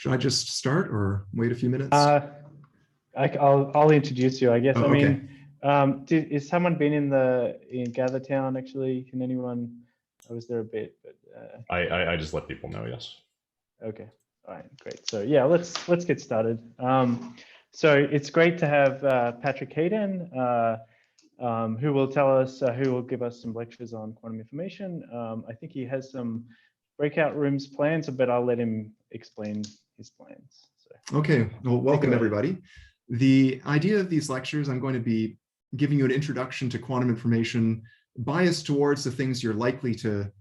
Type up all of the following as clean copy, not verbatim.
Should I just start or wait a few minutes? I'll introduce you, I guess. Oh, I okay. mean, is someone been in GatherTown actually? Can anyone? I was there a bit, but I just let people know. Yes. Okay. All right. Great. So yeah, let's get started. So it's great to have Patrick Hayden, who will tell us, who will give us some lectures on quantum information. I think he has some breakout rooms plans, but I'll let him explain his plans. So, okay. Well, welcome everybody. The idea of these lectures, I'm going to be giving you an introduction to quantum information biased towards the things you're likely to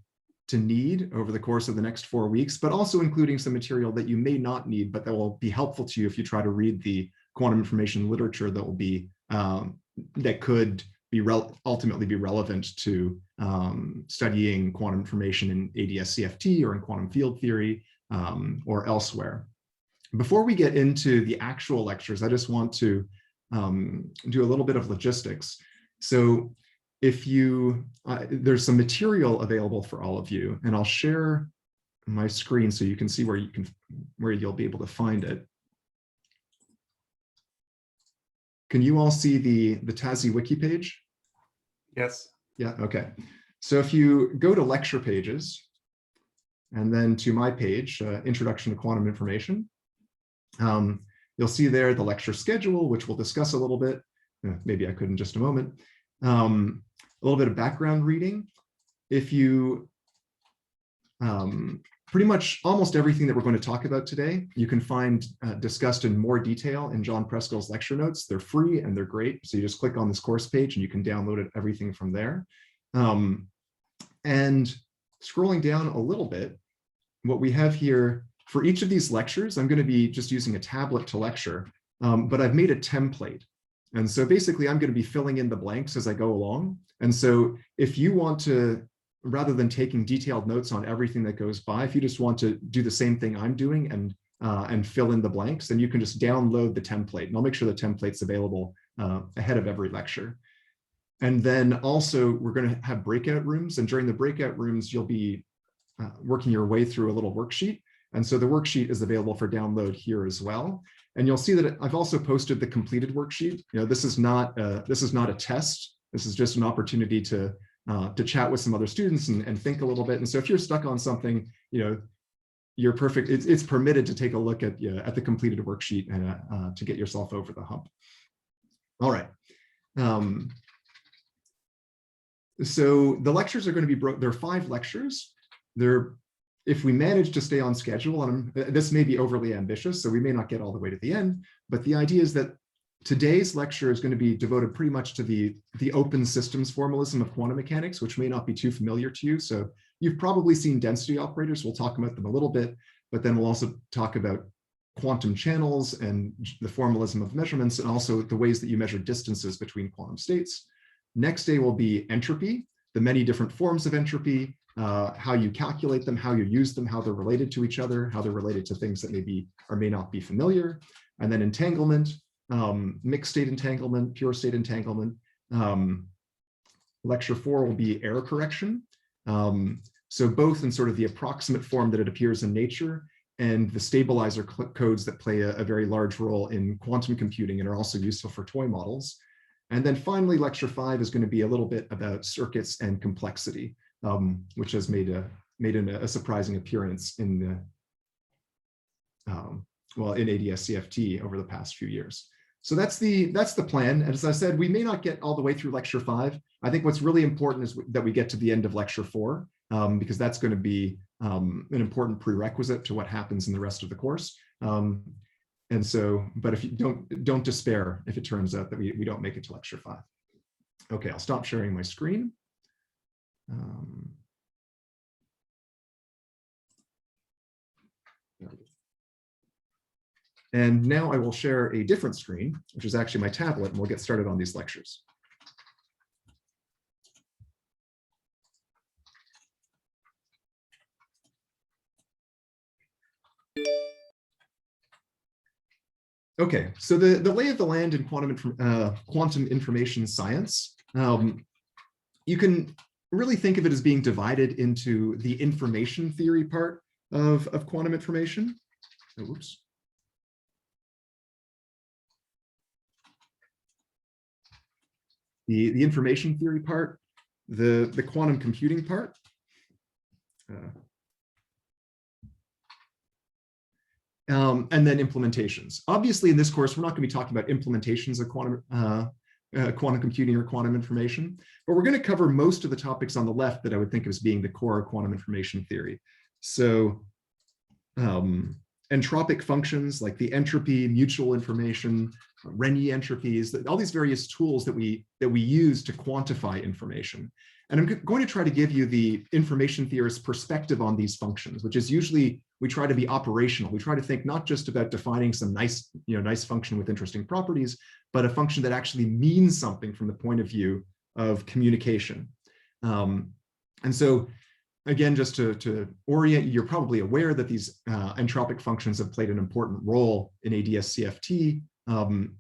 need over the course of the next 4 weeks, but also including some material that you may not need, but that will be helpful to you if you try to read the quantum information literature that will be that could be ultimately be relevant to studying quantum information in ADS-CFT or in quantum field theory or elsewhere. Before we get into the actual lectures, I just want to do a little bit of logistics. So if you, there's some material available for all of you, and I'll share my screen so you can see where you'll be able to find it. Can you all see the TASI wiki page? Yes. Yeah, okay. So if you go to lecture pages, and then to my page, Introduction to Quantum Information, you'll see there the lecture schedule, which we'll discuss a little bit. Maybe I could in just a moment. A little bit of background reading. If you, pretty much almost everything that we're going to talk about today, you can find discussed in more detail in John Presco's lecture notes. They're free and they're great. So you just click on this course page and you can download everything from there. And scrolling down a little bit, what we have here for each of these lectures, I'm going to be just using a tablet to lecture, but I've made a template. And so basically I'm going to be filling in the blanks as I go along. And so if you want to, rather than taking detailed notes on everything that goes by, if you just want to do the same thing I'm doing and fill in the blanks, then you can just download the template. And I'll make sure the template's available ahead of every lecture. And then also we're going to have breakout rooms. And during the breakout rooms, you'll be working your way through a little worksheet. And so the worksheet is available for download here as well. And you'll see that I've also posted the completed worksheet. You know, this is not a test. This is just an opportunity to chat with some other students and think a little bit. And so if you're stuck on something, you know, you're perfect. It's permitted to take a look at the completed worksheet and to get yourself over the hump. All right. So the lectures are going to be there are 5 lectures. If we manage to stay on schedule, and this may be overly ambitious, so we may not get all the way to the end, but the idea is that today's lecture is going to be devoted pretty much to the open systems formalism of quantum mechanics, which may not be too familiar to you. So you've probably seen density operators. We'll talk about them a little bit, but then we'll also talk about quantum channels and the formalism of measurements, and also the ways that you measure distances between quantum states. Next day will be entropy, the many different forms of entropy, how you calculate them, how you use them, how they're related to each other, how they're related to things that may be or may not be familiar. And then entanglement, mixed state entanglement, pure state entanglement. Lecture 4 will be error correction. So both in sort of the approximate form that it appears in nature and the stabilizer codes that play a very large role in quantum computing and are also useful for toy models. And then finally, lecture 5 is going to be a little bit about circuits and complexity, which has made a surprising appearance in in ADS-CFT over the past few years. So that's the plan. And as I said, we may not get all the way through lecture 5. I think what's really important is that we get to the end of lecture 4, because that's going to be an important prerequisite to what happens in the rest of the course. And so, but if you don't despair if it turns out that we don't make it to lecture 5. Okay, I'll stop sharing my screen. And now I will share a different screen, which is actually my tablet, and we'll get started on these lectures. Okay, so the lay of the land in quantum information science, you can really think of it as being divided into the information theory part of quantum information. Oops. The information theory part, the quantum computing part. And then implementations. Obviously, in this course, we're not going to be talking about implementations of quantum computing or quantum information, but we're going to cover most of the topics on the left that I would think of as being the core of quantum information theory. So entropic functions like the entropy, mutual information, Renyi entropies, all these various tools that we use to quantify information. And I'm going to try to give you the information theorist's perspective on these functions, which is usually we try to be operational. We try to think not just about defining some nice function with interesting properties, but a function that actually means something from the point of view of communication. And so, again, just to orient you, you're probably aware that these entropic functions have played an important role in ADS-CFT.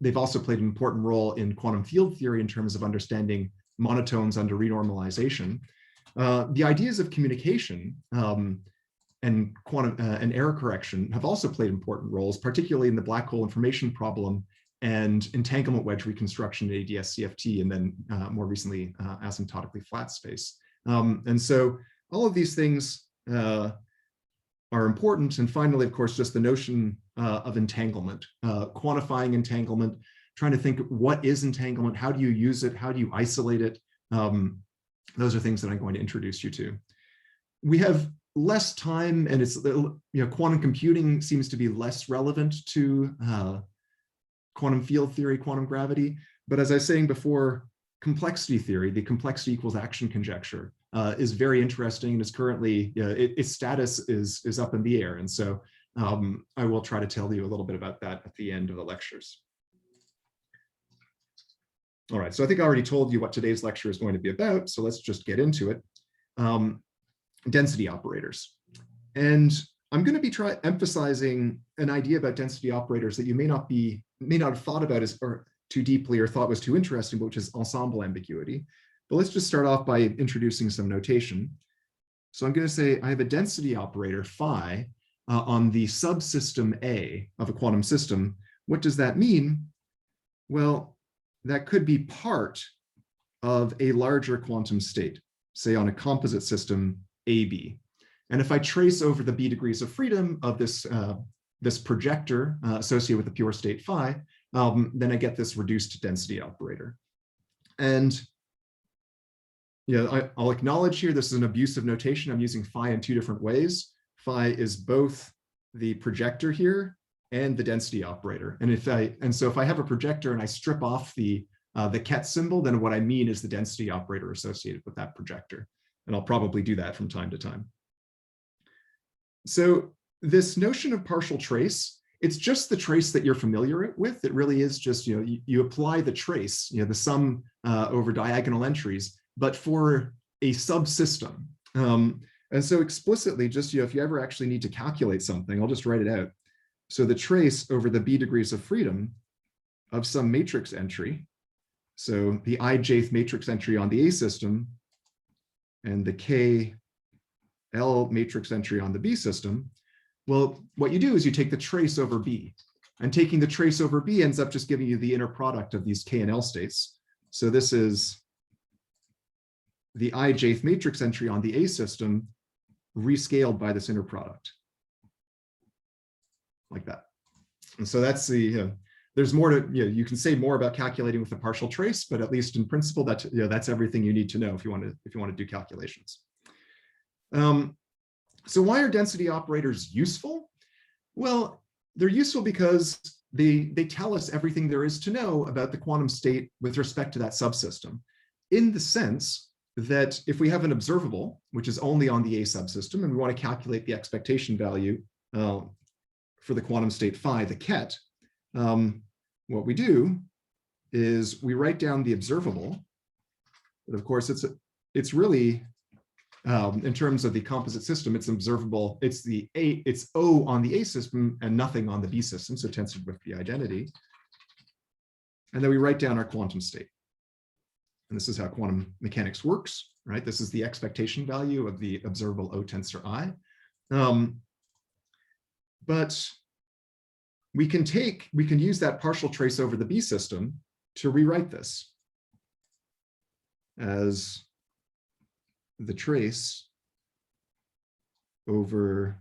They've also played an important role in quantum field theory in terms of understanding monotones under renormalization. The ideas of communication and quantum and error correction have also played important roles, particularly in the black hole information problem and entanglement wedge reconstruction in ADS-CFT, and then more recently asymptotically flat space. And so all of these things are important. And finally, of course, just the notion of entanglement, quantifying entanglement, trying to think what is entanglement, how do you use it, how do you isolate it? Those are things that I'm going to introduce you to. We have less time, and it's quantum computing seems to be less relevant to quantum field theory, quantum gravity. But as I was saying before, complexity theory, the complexity equals action conjecture, is very interesting and is currently, its status is up in the air. And so I will try to tell you a little bit about that at the end of the lectures. All right, so I think I already told you what today's lecture is going to be about, so let's just get into it. Density operators. And I'm going to be emphasizing an idea about density operators that you may not have thought about too deeply or thought was too interesting, but which is ensemble ambiguity. But let's just start off by introducing some notation. So I'm going to say I have a density operator phi on the subsystem A of a quantum system. What does that mean? Well, that could be part of a larger quantum state, say on a composite system AB. And if I trace over the B degrees of freedom of this, this projector associated with the pure state phi, then I get this reduced density operator. And I'll acknowledge here, this is an abusive notation. I'm using phi in two different ways. Phi is both the projector here and the density operator. And so if I have a projector and I strip off the ket symbol, then what I mean is the density operator associated with that projector. And I'll probably do that from time to time. So this notion of partial trace, it's just the trace that you're familiar with. It really is just, you apply the trace, the sum over diagonal entries, but for a subsystem. And so explicitly, just if you ever actually need to calculate something, I'll just write it out. So the trace over the B degrees of freedom of some matrix entry, so the ijth matrix entry on the A system and the KL matrix entry on the B system, well, what you do is you take the trace over B, and taking the trace over B ends up just giving you the inner product of these K and L states. So this is the ijth matrix entry on the A system rescaled by this inner product, like that. And so that's the, there's more to, you can say more about calculating with a partial trace, but at least in principle, that's everything you need to know if you want to do calculations. So why are density operators useful? Well, they're useful because they tell us everything there is to know about the quantum state with respect to that subsystem, in the sense that if we have an observable, which is only on the A subsystem, and we want to calculate the expectation value for the quantum state phi, the ket, what we do is we write down the observable. But of course, it's really, in terms of the composite system, it's observable. It's O on the A system and nothing on the B system, so tensored with the identity. And then we write down our quantum state. And this is how quantum mechanics works, right? This is the expectation value of the observable O tensor I. But we can use that partial trace over the B system to rewrite this as the trace over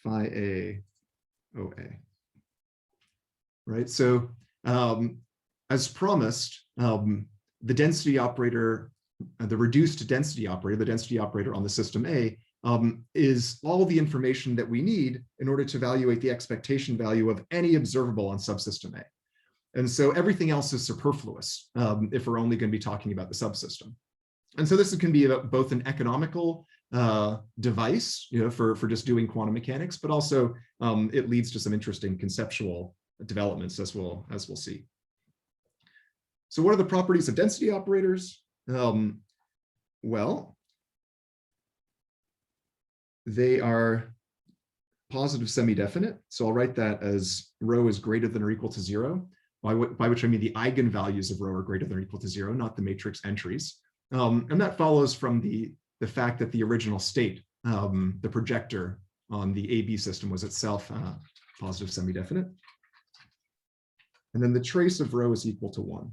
phi A OA. Right, so as promised, the density operator, the reduced density operator, the density operator on the system A, is all the information that we need in order to evaluate the expectation value of any observable on subsystem A. And so everything else is superfluous if we're only going to be talking about the subsystem. And so this can be both an economical device, for just doing quantum mechanics, but also it leads to some interesting conceptual developments, as we'll see. So what are the properties of density operators? Well, they are positive semi-definite. So I'll write that as rho is greater than or equal to 0, by which I mean the eigenvalues of rho are greater than or equal to 0, not the matrix entries. And that follows from the fact that the original state, the projector on the AB system, was itself positive semi-definite. And then the trace of rho is equal to 1.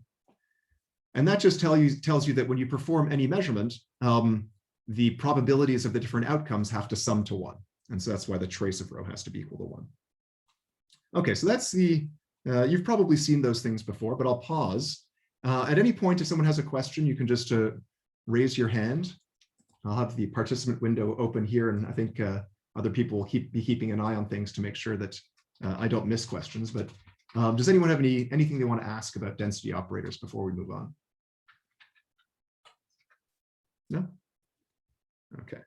And that just tells you that when you perform any measurement, the probabilities of the different outcomes have to sum to 1. And so that's why the trace of rho has to be equal to 1. Okay, so that's you've probably seen those things before, but I'll pause. At any point, if someone has a question, you can just raise your hand. I'll have the participant window open here, and I think other people will be keeping an eye on things to make sure that I don't miss questions. But does anyone have anything they want to ask about density operators before we move on? No? Okay.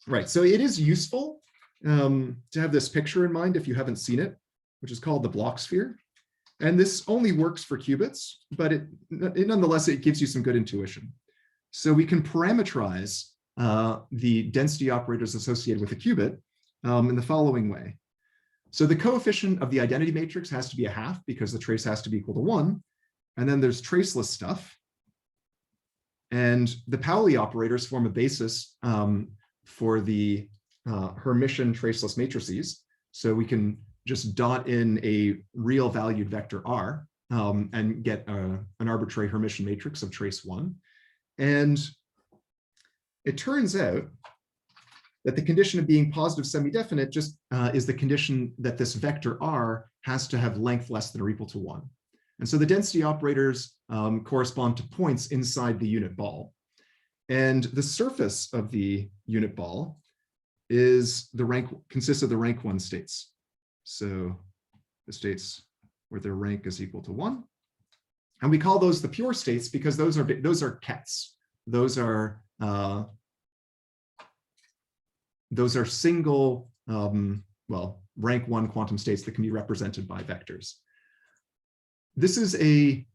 Right, so it is useful to have this picture in mind if you haven't seen it, which is called the block sphere. And this only works for qubits, but nonetheless, it gives you some good intuition. So we can parameterize the density operators associated with a qubit in the following way. So the coefficient of the identity matrix has to be 1/2 because the trace has to be equal to 1. And then there's traceless stuff. And the Pauli operators form a basis for the Hermitian traceless matrices. So we can just dot in a real valued vector R and get an arbitrary Hermitian matrix of trace 1. And it turns out that the condition of being positive semi-definite just is the condition that this vector R has to have length less than or equal to 1. And so the density operators correspond to points inside the unit ball. And the surface of the unit ball consists of the rank 1 states. So the states where their rank is equal to 1. And we call those the pure states because those are kets. Those are single, rank 1 quantum states that can be represented by vectors. This is a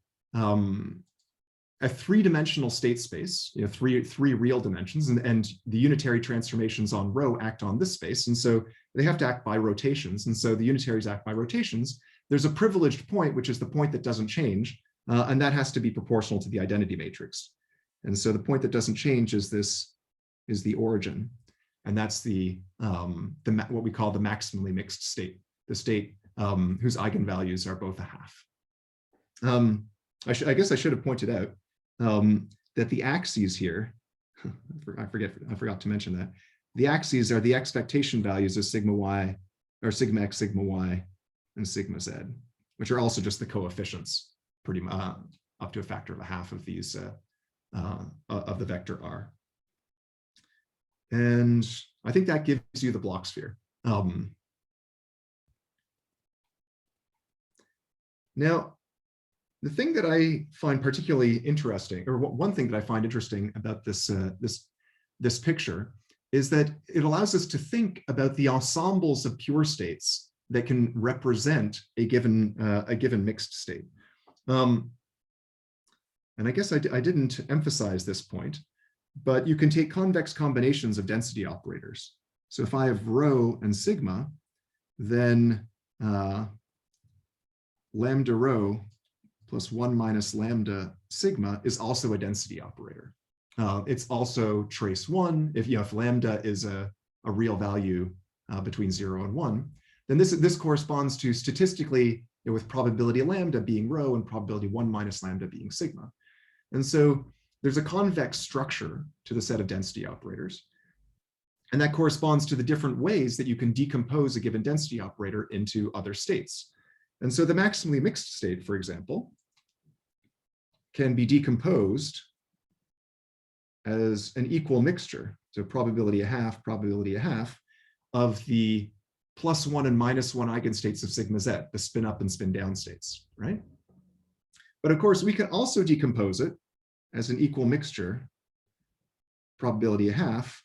3-dimensional state space, three real dimensions, and the unitary transformations on rho act on this space, and so they have to act by rotations, and so the unitaries act by rotations. There's a privileged point, which is the point that doesn't change, and that has to be proportional to the identity matrix. And so the point that doesn't change is the origin, and that's what we call the maximally mixed state, the state whose eigenvalues are both 1/2. I guess I should have pointed out that the axes here, I forgot to mention that, the axes are the expectation values of sigma y, or sigma x, sigma y, and sigma z, which are also just the coefficients, pretty much up to a factor of 1/2 of these of the vector R. And I think that gives you the block sphere. Now, the thing that I find particularly interesting, or one thing that I find interesting about this picture, is that it allows us to think about the ensembles of pure states that can represent a given mixed state. And I guess I didn't emphasize this point, but you can take convex combinations of density operators. So if I have rho and sigma, then lambda rho plus 1 minus lambda sigma is also a density operator. It's also trace 1. If lambda is a real value between 0 and 1, then this corresponds to statistically with probability lambda being rho and probability 1 minus lambda being sigma. And so there's a convex structure to the set of density operators. And that corresponds to the different ways that you can decompose a given density operator into other states. And so the maximally mixed state, for example, can be decomposed as an equal mixture. So probability a half of the +1 and -1 eigenstates of sigma z, the spin up and spin down states, right? But of course, we can also decompose it as an equal mixture, probability a half,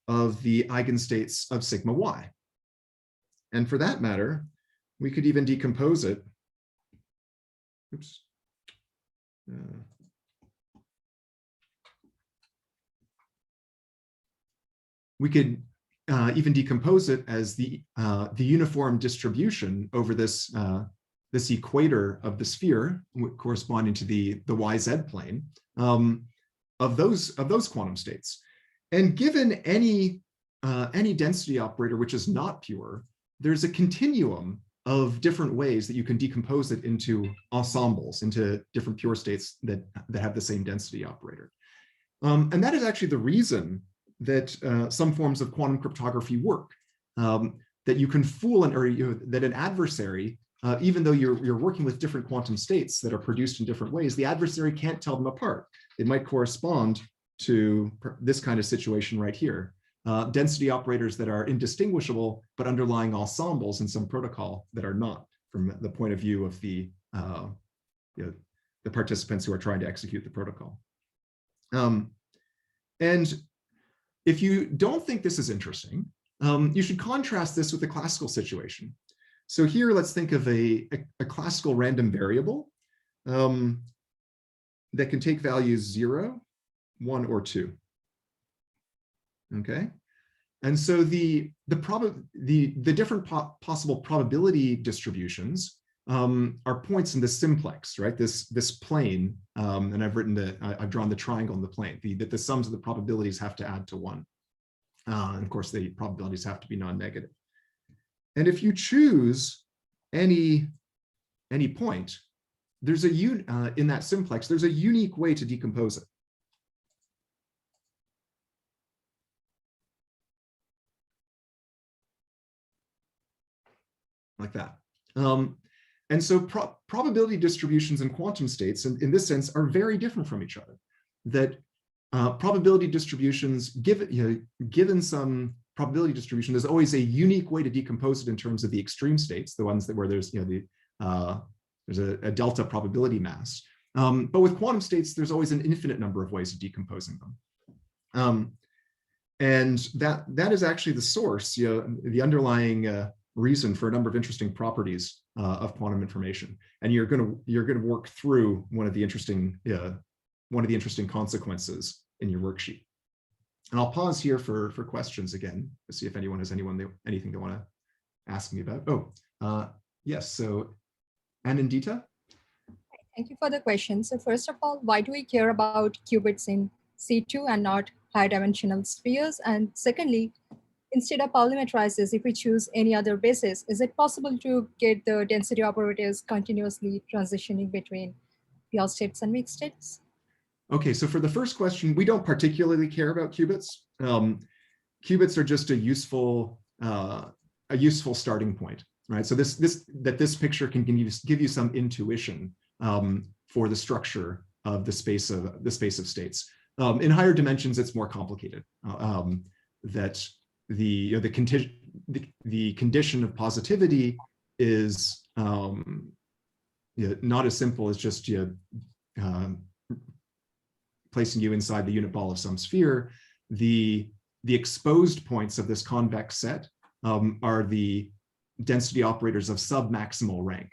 of the eigenstates of sigma y. And for that matter, we could even decompose it. Oops. We could even decompose it as the uniform distribution over this this equator of the sphere corresponding to the YZ plane of those quantum states. And given any density operator which is not pure, there's a continuum of different ways that you can decompose it into ensembles, into different pure states that have the same density operator. And that is actually the reason that some forms of quantum cryptography work, that you can fool that an adversary, even though you're working with different quantum states that are produced in different ways, the adversary can't tell them apart. It might correspond to this kind of situation right here. Density operators that are indistinguishable, but underlying ensembles in some protocol that are not, from the point of view of the participants who are trying to execute the protocol. And if you don't think this is interesting, you should contrast this with the classical situation. So here, let's think of a classical random variable that can take values 0, 1, or 2. Okay, and so the different possible probability distributions are points in the simplex, right? This plane, and I've drawn the triangle in the plane. The sums of the probabilities have to add to 1, and of course the probabilities have to be non-negative. And if you choose any point, there's in that simplex, there's a unique way to decompose it. Like that. And so probability distributions in quantum states, in this sense, are very different from each other. That probability distributions, given some probability distribution, there's always a unique way to decompose it in terms of the extreme states, the ones where there's there's a delta probability mass. But with quantum states, there's always an infinite number of ways of decomposing them. And that is actually the source, the underlying reason for a number of interesting properties of quantum information. And you're going to work through one of the interesting consequences in your worksheet. And I'll pause here for questions again to see if anyone has anything they want to ask me about. Oh, yes. So Anandita. Thank you for the question. So first of all, why do we care about qubits in C2 and not higher dimensional spheres? And secondly, instead of Pauli matrices, if we choose any other basis, is it possible to get the density operators continuously transitioning between pure states and mixed states? Okay, so for the first question, we don't particularly care about qubits. Qubits are just a useful starting point, right? So this picture can give you some intuition for the structure of the space of states. In higher dimensions, it's more complicated. That the condition of positivity is not as simple as just placing you inside the unit ball of some sphere. The exposed points of this convex set are the density operators of sub-maximal rank,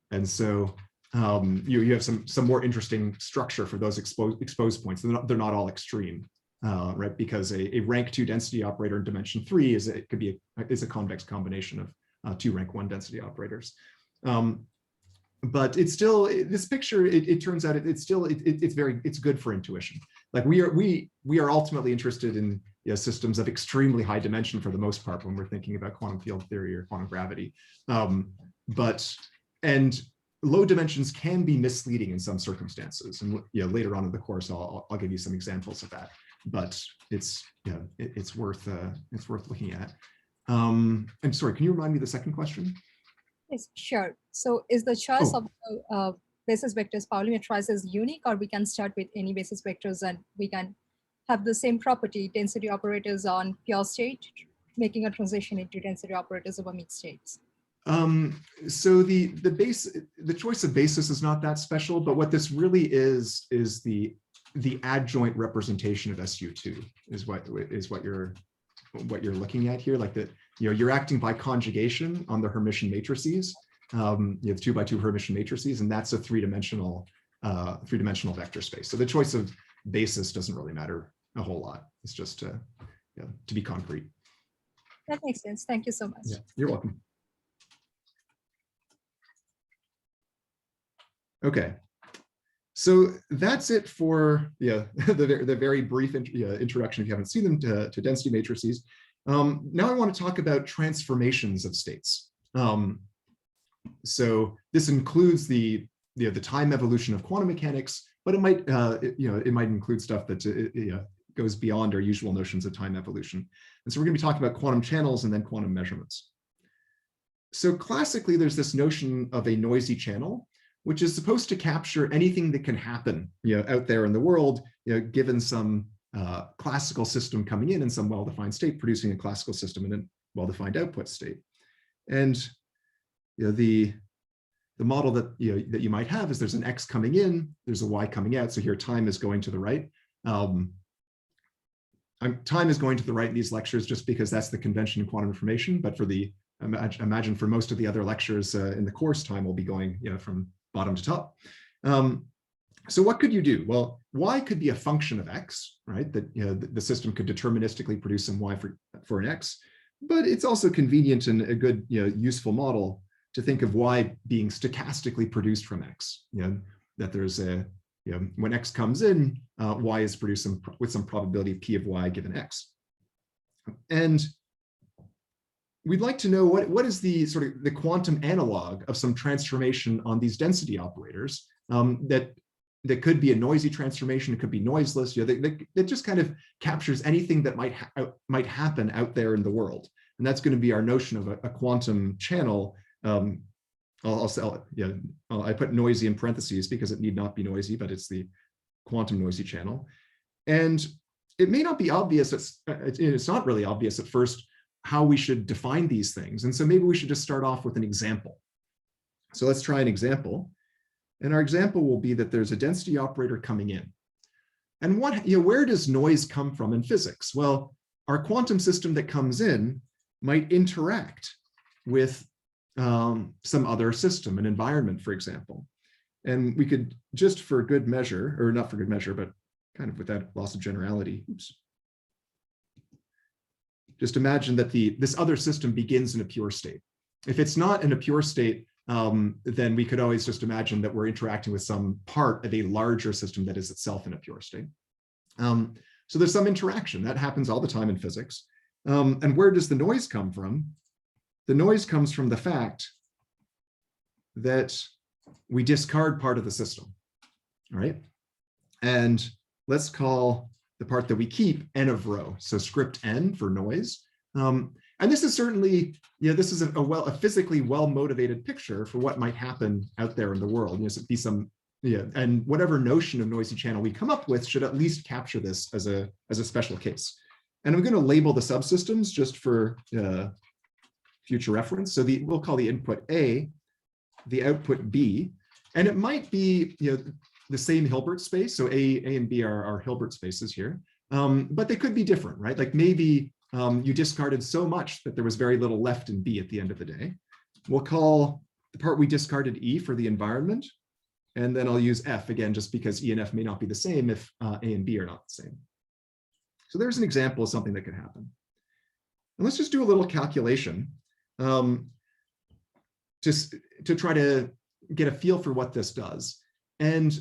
and so you have some more interesting structure for those exposed points. They're not all extreme. Right, because a rank 2 density operator in dimension 3 is a convex combination of 2 rank 1 density operators. but it's still, this picture, it turns out it's good for intuition. Like we are ultimately interested in systems of extremely high dimension for the most part when we're thinking about quantum field theory or quantum gravity. And low dimensions can be misleading in some circumstances. And later on in the course, I'll give you some examples of that. But it's worth looking at. I'm sorry, can you remind me the second question? Yes, sure. So is the choice of basis vectors Pauli matrices unique, or we can start with any basis vectors and we can have the same property, density operators on pure state, making a transition into density operators over mixed states? So the choice of basis is not that special, but what this really is the adjoint representation of SU2 is what you're looking at here. Like you're acting by conjugation on the Hermitian matrices. You have 2x2 Hermitian matrices, and that's a three-dimensional vector space. So the choice of basis doesn't really matter a whole lot. It's just to be concrete. That makes sense. Thank you so much. Yeah, you're welcome. Okay, so that's it for the very brief introduction, if you haven't seen them, to density matrices. Now I want to talk about transformations of states. So this includes the time evolution of quantum mechanics, but it might it might include stuff that goes beyond our usual notions of time evolution. And so we're going to be talking about quantum channels and then quantum measurements. So classically, there's this notion of a noisy channel, which is supposed to capture anything that can happen out there in the world, given some classical system coming in and some well-defined state producing a classical system and a well-defined output state. And the model that that you might have is there's an X coming in, there's a Y coming out. So here time is going to the right. Time is going to the right in these lectures just because that's the convention in quantum information. But for the imagine for most of the other lectures in the course, time will be going from bottom to top. So what could you do? Well, Y could be a function of X, right? That the system could deterministically produce some Y for an X, but it's also convenient and a good useful model to think of Y being stochastically produced from X. That there's a when X comes in, Y is produced with some probability P of Y given X. And we'd like to know what is the sort of the quantum analog of some transformation on these density operators that could be a noisy transformation, it could be noiseless, that just kind of captures anything that might happen out there in the world. And that's going to be our notion of a quantum channel. I'll sell it. I put noisy in parentheses because it need not be noisy, but it's the quantum noisy channel. And it may not be obvious, it's not really obvious at first how we should define these things. And so maybe we should just start off with an example. So let's try an example. And our example will be that there's a density operator coming in. And where does noise come from in physics? Well, our quantum system that comes in might interact with some other system, an environment, for example. And we could just for good measure, or not for good measure, but kind of without loss of generality, just imagine that this other system begins in a pure state. If it's not in a pure state, then we could always just imagine that we're interacting with some part of a larger system that is itself in a pure state. So there's some interaction that happens all the time in physics. And where does the noise come from? The noise comes from the fact that we discard part of the system, all right? And let's call the part that we keep n of rho, so script n for noise. And this is certainly, this is a physically well-motivated picture for what might happen out there in the world. Be some, and whatever notion of noisy channel we come up with should at least capture this as a special case. And I'm going to label the subsystems just for future reference. So we'll call the input A, the output B, and it might be the same Hilbert space. So A and B are Hilbert spaces here, but they could be different, right? Like maybe you discarded so much that there was very little left in B at the end of the day. We'll call the part we discarded E for the environment, and then I'll use F again, just because E and F may not be the same if A and B are not the same. So there's an example of something that could happen. And let's just do a little calculation just to try to get a feel for what this does. And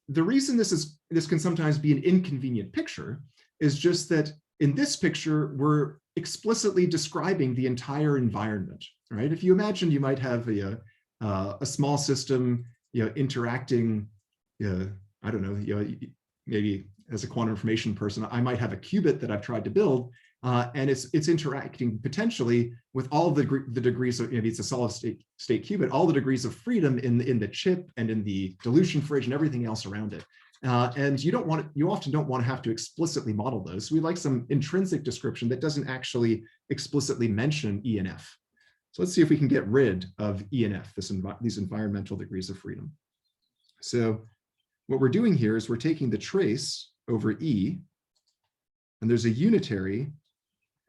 the reason this can sometimes be an inconvenient picture is just that in this picture, we're explicitly describing the entire environment, right? If you imagine you might have a small system, interacting, I don't know, maybe as a quantum information person, I might have a qubit that I've tried to build, and it's interacting potentially with all the degrees of, it's a solid state qubit, all the degrees of freedom in the chip and in the dilution fridge and everything else around it. And you often don't want to have to explicitly model those. So we like some intrinsic description that doesn't actually explicitly mention E and F. So let's see if we can get rid of E and F, these environmental degrees of freedom. So what we're doing here is we're taking the trace over E, and there's a unitary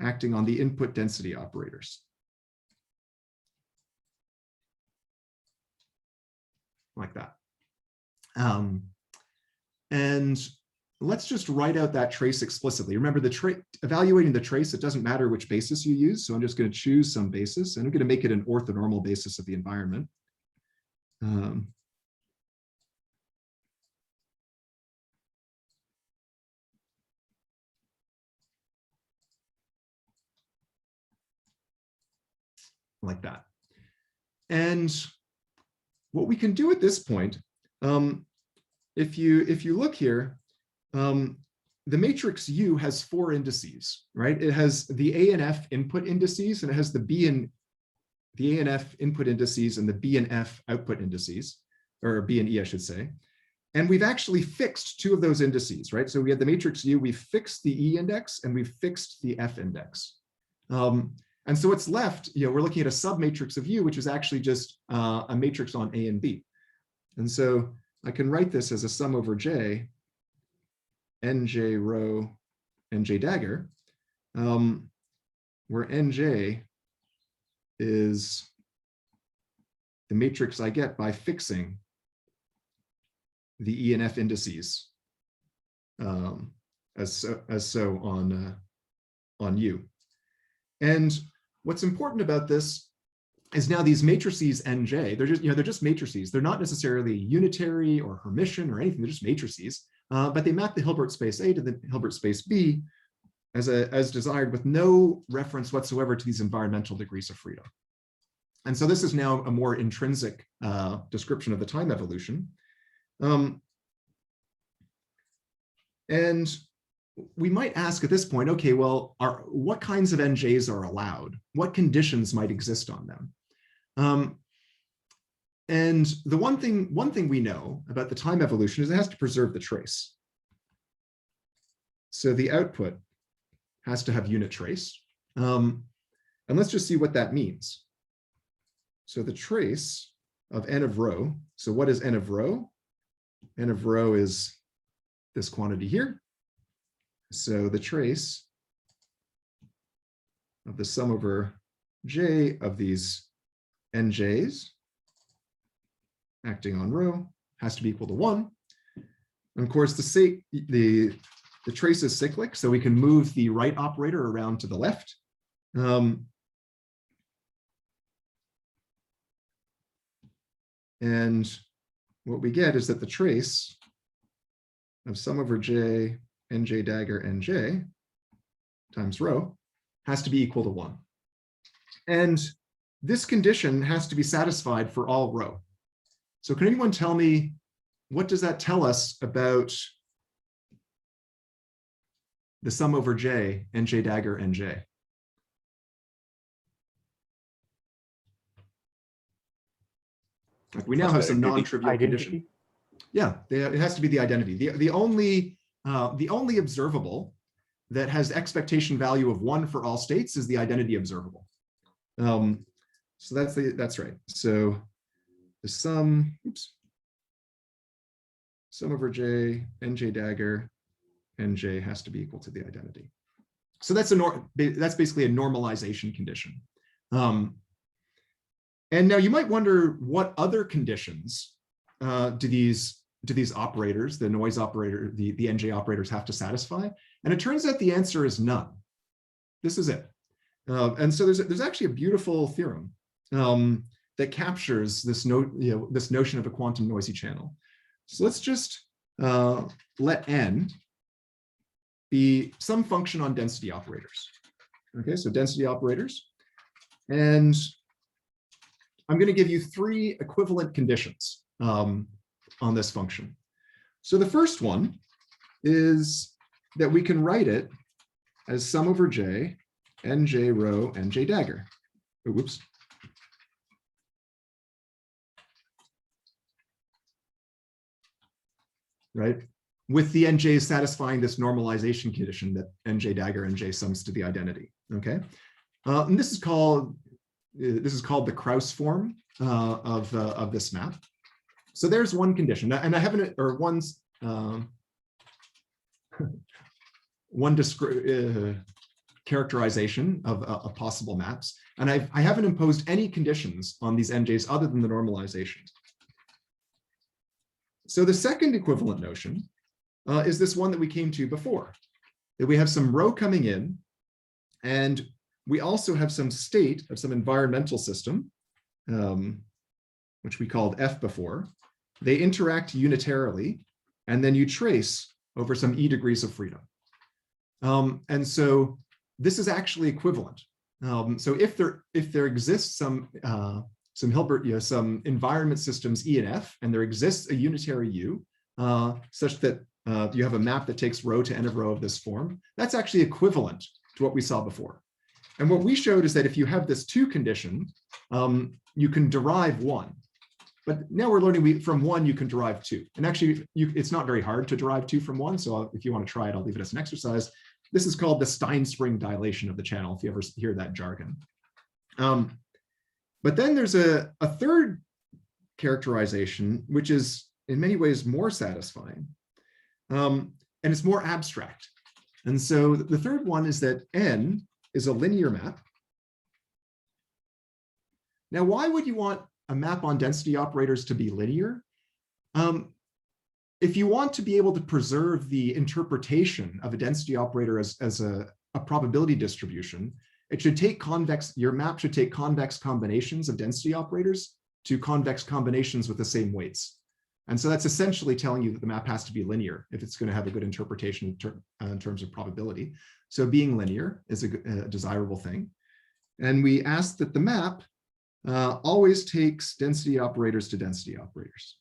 acting on the input density operators. Like that. And let's just write out that trace explicitly. Remember, evaluating the trace, it doesn't matter which basis you use. So I'm just going to choose some basis, and I'm going to make it an orthonormal basis of the environment. Like that. And what we can do at this point, if you look here, the matrix U has 4 indices, right? It has the A and F input indices, and it has the A and F input indices and the B and F output indices, or B and E, I should say. And we've actually fixed 2 of those indices, right? So we had the matrix U, we fixed the E index, and we fixed the F index. And so what's left, we're looking at a submatrix of U, which is actually just a matrix on A and B. And so I can write this as a sum over J, Nj rho, Nj dagger, where Nj is the matrix I get by fixing the E and F indices as so on U. And what's important about this is now these matrices Nj, they're just matrices. They're not necessarily unitary or Hermitian or anything. They're just matrices, but they map the Hilbert space A to the Hilbert space B as desired, with no reference whatsoever to these environmental degrees of freedom. And so this is now a more intrinsic description of the time evolution. And we might ask at this point, okay, well, what kinds of NJs are allowed? What conditions might exist on them? And the one thing we know about the time evolution is it has to preserve the trace. So the output has to have unit trace. And let's just see what that means. So the trace of n of rho. So what is n of rho? N of rho is this quantity here. So the trace of the sum over J of these NJs acting on rho has to be equal to 1. And of course, the trace is cyclic, so we can move the right operator around to the left. And what we get is that the trace of sum over J, Nj dagger Nj times rho has to be equal to 1. And this condition has to be satisfied for all rho. So can anyone tell me, what does that tell us about the sum over J, Nj dagger Nj? Like we now have some non-trivial condition. Yeah, it has to be the identity. The only observable that has expectation value of 1 for all states is the identity observable. So that's right. So the sum over J, Nj dagger, Nj has to be equal to the identity. So that's basically a normalization condition. And now you might wonder, what other conditions do these operators, the noise operator, the Nj operators, have to satisfy? And it turns out the answer is none. This is it. And so there's actually a beautiful theorem that captures this this notion of a quantum noisy channel. So let's just let n be some function on density operators. Okay, so density operators. And I'm going to give you 3 equivalent conditions on this function. So the first one is that we can write it as sum over j, nj rho, nj dagger. Oh, whoops. Right? With the nj satisfying this normalization condition that nj dagger nj sums to the identity. Okay, and this is called the Krauss form of this map. So there's one condition, and I haven't, or one's one characterization of possible maps, and I haven't imposed any conditions on these nj's other than the normalization. So the second equivalent notion is this one that we came to before, that we have some rho coming in, and we also have some state of some environmental system, which we called F before. They interact unitarily, and then you trace over some e degrees of freedom. And so this is actually equivalent. So if there exists some Hilbert, some environment systems E and F, and there exists a unitary U, such that you have a map that takes rho to n of rho of this form, that's actually equivalent to what we saw before. And what we showed is that if you have this 2 condition, you can derive 1. But now we're learning from 1 you can derive 2. And actually, it's not very hard to derive 2 from 1. So if you want to try it, I'll leave it as an exercise. This is called the Stein spring dilation of the channel, if you ever hear that jargon. But then there's a third characterization, which is in many ways more satisfying. And it's more abstract. And so the third one is that n is a linear map. Now, why would you want a map on density operators to be linear? If you want to be able to preserve the interpretation of a density operator as a probability distribution, it should take your map should take convex combinations of density operators to convex combinations with the same weights. And so that's essentially telling you that the map has to be linear if it's going to have a good interpretation in terms of probability. So being linear is a desirable thing. And we ask that the map always takes density operators to density operators.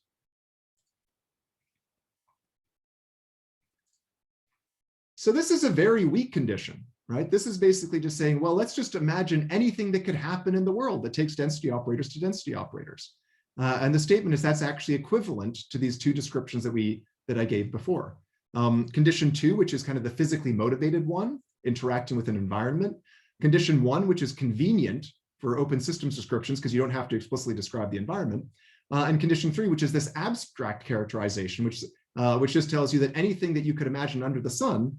So this is a very weak condition, right? This is basically just saying, well, let's just imagine anything that could happen in the world that takes density operators to density operators. And the statement is that's actually equivalent to these 2 descriptions that I gave before. Condition 2, which is kind of the physically motivated one, interacting with an environment. Condition 1, which is convenient for open systems descriptions because you don't have to explicitly describe the environment. And condition 3, which is this abstract characterization, which just tells you that anything that you could imagine under the sun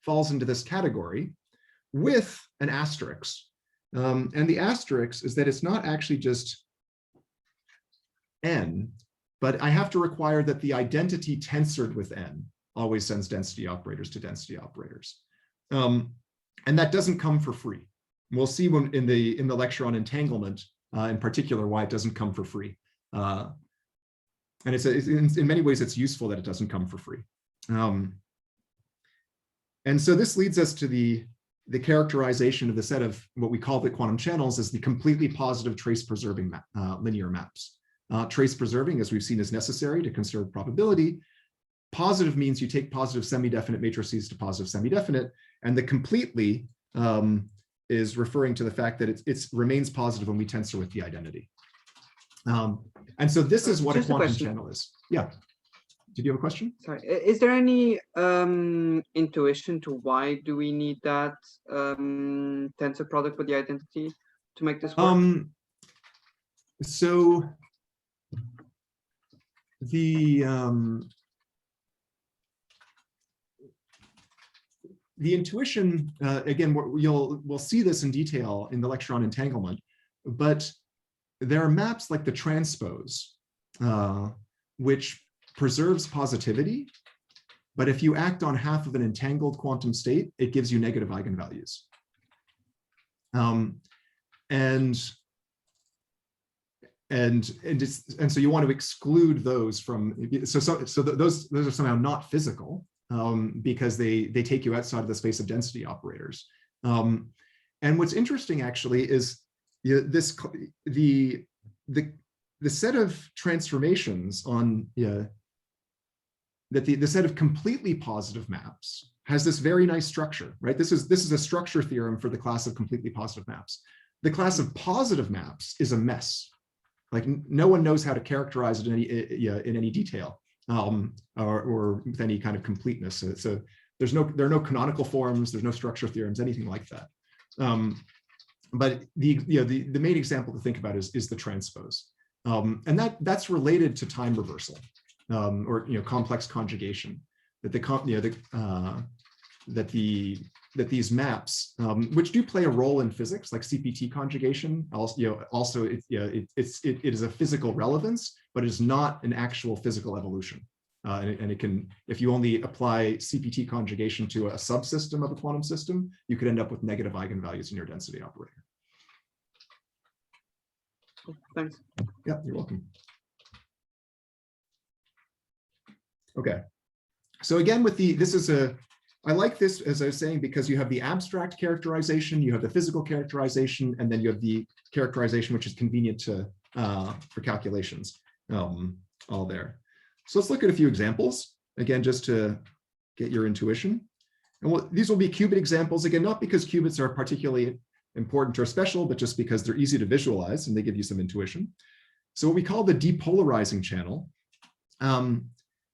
falls into this category with an asterisk. And the asterisk is that it's not actually just n, but I have to require that the identity tensored with n always sends density operators to density operators. And that doesn't come for free. We'll see in the lecture on entanglement, in particular, why it doesn't come for free. And in many ways, it's useful that it doesn't come for free. And so this leads us to the characterization of the set of what we call the quantum channels as the completely positive trace preserving linear maps. Trace preserving, as we've seen, is necessary to conserve probability. Positive means you take positive semi-definite matrices to positive semi-definite, and the completely is referring to the fact that it remains positive when we tensor with the identity. And so this is what a quantum channel is. Yeah. Did you have a question? Sorry. Is there any intuition to why do we need that tensor product with the identity to make this work? So the intuition, again, we'll see this in detail in the lecture on entanglement, but there are maps like the transpose, which preserves positivity, but if you act on half of an entangled quantum state, it gives you negative eigenvalues. And and so you want to exclude those from, so those are somehow not physical, because they take you outside of the space of density operators. And what's interesting actually is the set of transformations on that the set of completely positive maps has this very nice structure, right? This is a structure theorem for the class of completely positive maps. The class of positive maps is a mess. Like no one knows how to characterize it in any detail, or with any kind of completeness. So there are no canonical forms, there's no structure theorems, anything like that. But the main example to think about is the transpose, and that's related to time reversal, or complex conjugation. That these maps, which do play a role in physics, like CPT conjugation, also it is a physical relevance, but it is not an actual physical evolution. And it can, if you only apply CPT conjugation to a subsystem of a quantum system, you could end up with negative eigenvalues in your density operator. Thanks. Yeah, you're welcome. Okay, so again, I like this, as I was saying, because you have the abstract characterization, you have the physical characterization, and then you have the characterization which is convenient for calculations, all there. So let's look at a few examples, again, just to get your intuition. And these will be qubit examples, again, not because qubits are particularly important or special, but just because they're easy to visualize and they give you some intuition. So what we call the depolarizing channel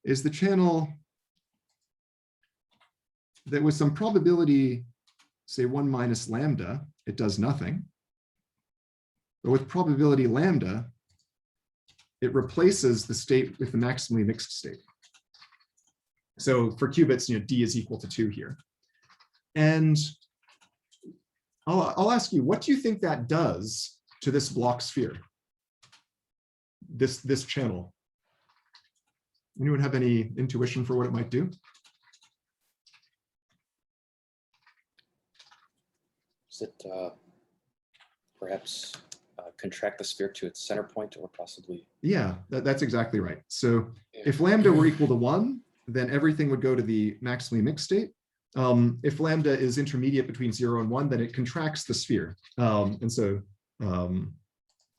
is the channel that with some probability, say 1 minus lambda, it does nothing. But with probability lambda, it replaces the state with the maximally mixed state. So for qubits, d is equal to 2 here. And I'll ask you, what do you think that does to this block sphere? This channel? Anyone have any intuition for what it might do? Does it perhaps contract the sphere to its center point, or possibly? Yeah, that's exactly right. So if lambda were equal to 1, then everything would go to the maximally mixed state. If lambda is intermediate between 0 and 1, then it contracts the sphere, and so in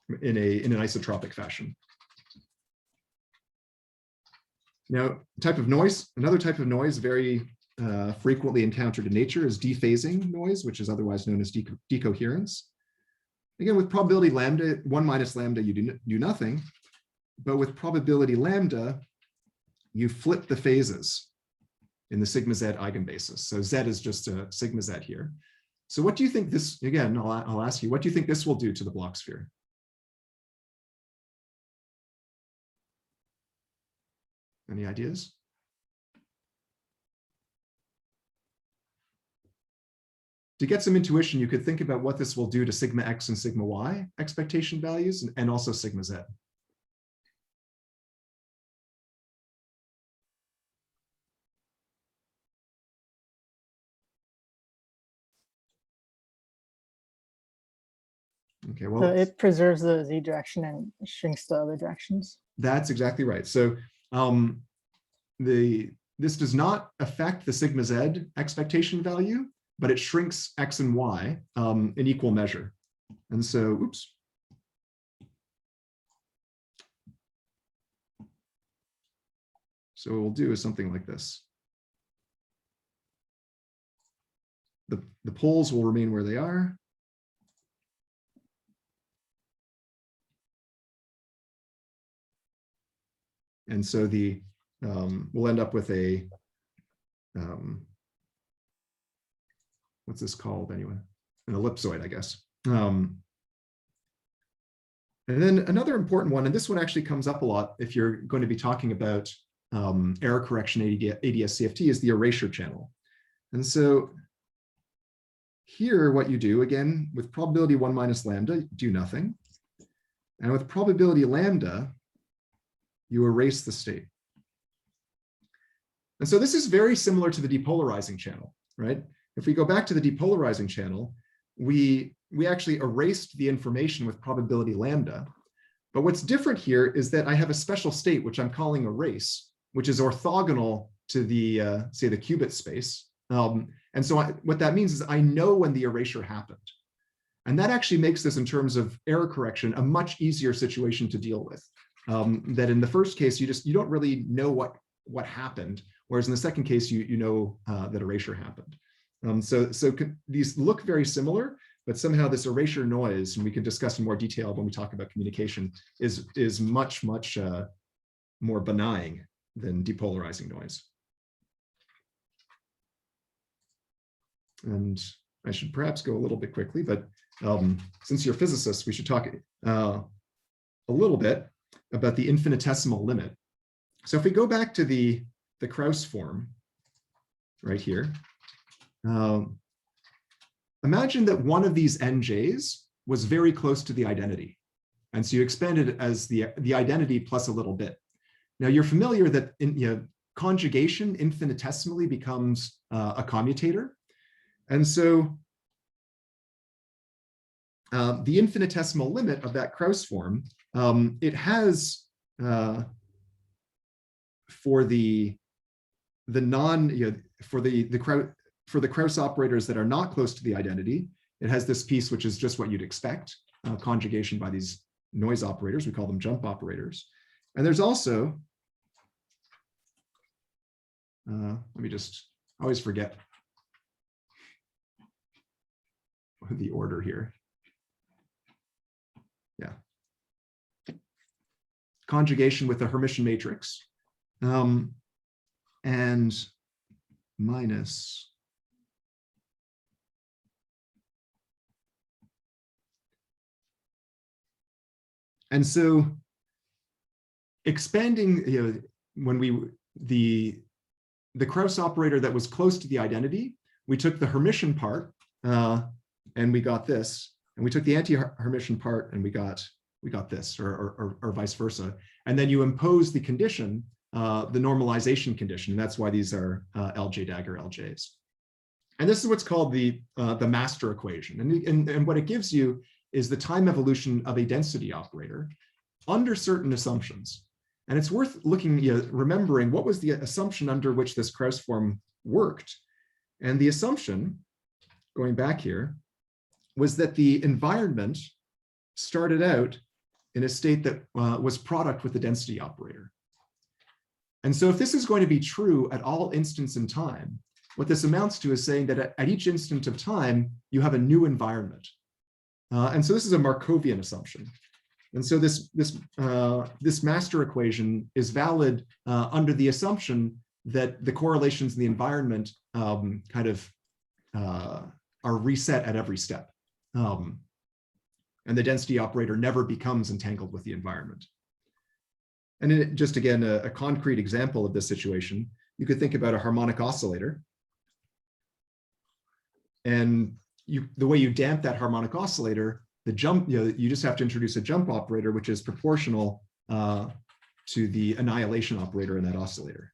an isotropic fashion. Now, another type of noise very frequently encountered in nature is dephasing noise, which is otherwise known as decoherence. Again, with probability lambda, 1 minus lambda, you do nothing. But with probability lambda, you flip the phases in the sigma z eigenbasis. So z is just a sigma z here. So what do you think this, again, I'll ask you, what do you think this will do to the block sphere? Any ideas? To get some intuition, you could think about what this will do to sigma x and sigma y expectation values, and also sigma z. Okay, well, so it preserves the z direction and shrinks the other directions. That's exactly right. So this does not affect the sigma z expectation value, but it shrinks x and y in equal measure. And so, oops. So what we'll do is something like this. The poles will remain where they are. And so we'll end up with a, what's this called anyway? An ellipsoid, I guess. And then another important one, and this one actually comes up a lot if you're going to be talking about error correction ADS CFT, is the erasure channel. And so here, what you do, again, with probability 1 minus lambda, you do nothing. And with probability lambda, you erase the state. And so this is very similar to the depolarizing channel, right? If we go back to the depolarizing channel, we actually erased the information with probability lambda, But what's different here is that I have a special state, which I'm calling erase, which is orthogonal to the, say, the qubit space. And so what that means is I know when the erasure happened. And that actually makes this, in terms of error correction, a much easier situation to deal with. That in the first case, you don't really know what happened, whereas in the second case, you know that erasure happened. So these look very similar, but somehow this erasure noise, and we can discuss in more detail when we talk about communication, is much more benign than depolarizing noise. And I should perhaps go a little bit quickly, but since you're physicists, we should talk a little bit about the infinitesimal limit. So if we go back to the Krauss form right here, imagine that one of these nj's was very close to the identity. And so you expand it as the identity plus a little bit. Now you're familiar that in conjugation infinitesimally becomes a commutator. And so the infinitesimal limit of that Krauss form, it has for the Krauss operators that are not close to the identity, it has this piece which is just what you'd expect, conjugation by these noise operators. We call them jump operators. And there's also, let me just, I always forget the order here. Yeah. Conjugation with the Hermitian matrix, and minus and so expanding, when the Krauss operator that was close to the identity, we took the Hermitian part and we got this, and we took the anti-Hermitian part and we got this, or vice versa. And then you impose the condition, the normalization condition, and that's why these are LJ dagger LJs. And this is what's called the master equation. And what it gives you is the time evolution of a density operator under certain assumptions. And it's worth looking, remembering what was the assumption under which this Krauss form worked. And the assumption, going back here, was that the environment started out in a state that was product with the density operator. And so if this is going to be true at all instants in time, what this amounts to is saying that at each instant of time, you have a new environment. And so this is a Markovian assumption. And so this master equation is valid under the assumption that the correlations in the environment kind of are reset at every step. And the density operator never becomes entangled with the environment. And just again, a concrete example of this situation, you could think about a harmonic oscillator. And the way you damp that harmonic oscillator, the jump, you just have to introduce a jump operator, which is proportional to the annihilation operator in that oscillator.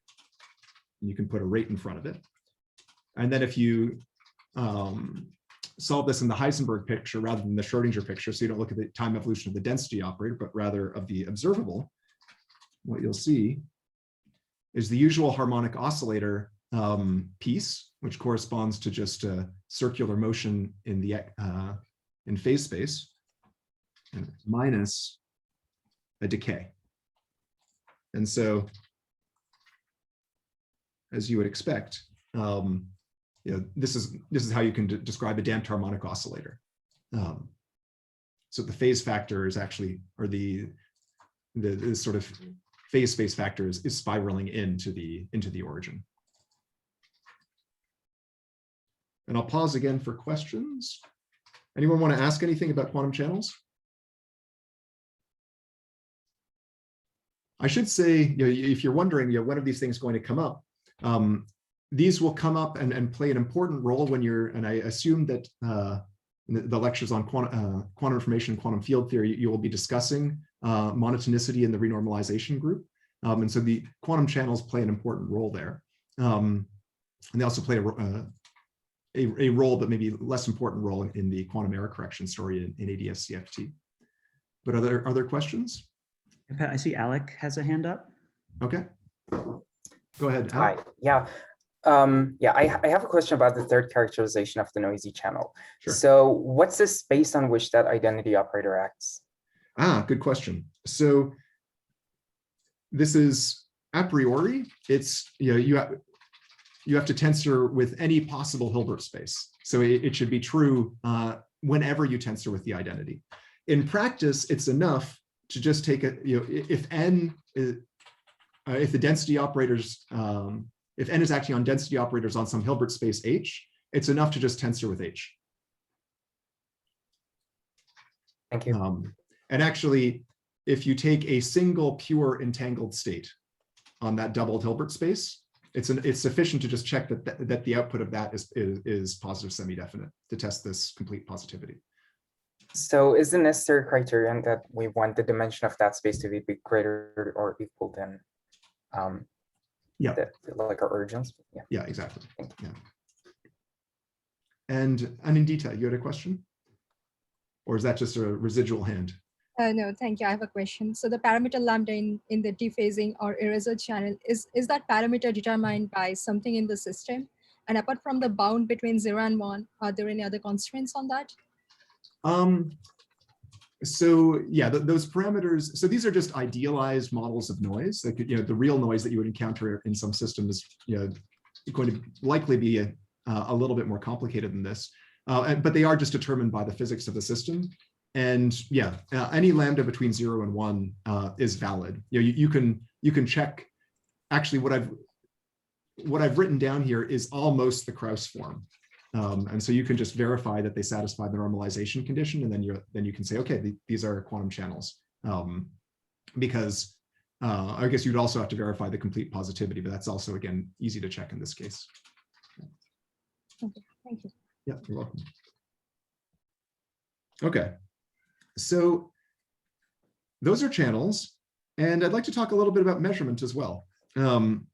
And you can put a rate in front of it. And then if you solve this in the Heisenberg picture rather than the Schrodinger picture, so you don't look at the time evolution of the density operator, but rather of the observable, what you'll see is the usual harmonic oscillator piece, which corresponds to just a circular motion in the in phase space, and minus a decay. And so, as you would expect, this is how you can describe a damped harmonic oscillator. So the phase factor is actually, or the sort of phase space factor is spiraling into the origin. And I'll pause again for questions. Anyone want to ask anything about quantum channels? I should say, if you're wondering, when are these things going to come up? These will come up and play an important role when you're, and I assume that the lectures on quantum information and quantum field theory, you will be discussing monotonicity in the renormalization group. And so the quantum channels play an important role there. And they also play a role, but maybe less important role in the quantum error correction story in ADS-CFT. But are there questions? Pat, I see Alec has a hand up. Okay. Go ahead, Hi. Al. Yeah. I have a question about the third characterization of the noisy channel. Sure. So what's the space on which that identity operator acts? Good question. So this is a priori, it's, you have to tensor with any possible Hilbert space. So it should be true whenever you tensor with the identity. In practice, it's enough to just take if n is, if the density operators, if n is acting on density operators on some Hilbert space H, it's enough to just tensor with H. Thank you. And actually, if you take a single pure entangled state on that doubled Hilbert space, it's sufficient to just check that the output of that is positive semi-definite to test this complete positivity. So is the necessary criterion that we want the dimension of that space to be greater or equal than like our origins? Yeah, exactly. Yeah. And Anindita, you had a question? Or is that just a residual hand? No, thank you. I have a question. So the parameter lambda in the dephasing or erasure channel, is that parameter determined by something in the system? And apart from the bound between 0 and 1, are there any other constraints on that? So yeah, those parameters, so these are just idealized models of noise. Like, the real noise that you would encounter in some system is going to likely be a little bit more complicated than this. But they are just determined by the physics of the system. And yeah, any lambda between 0 and 1 is valid. You can check. Actually, what I've written down here is almost the Krauss form, and so you can just verify that they satisfy the normalization condition, and then you can say, okay, these are quantum channels. Because I guess you'd also have to verify the complete positivity, but that's also, again, easy to check in this case. Okay, thank you. Yeah, you're welcome. Okay. So those are channels, and I'd like to talk a little bit about measurement as well. And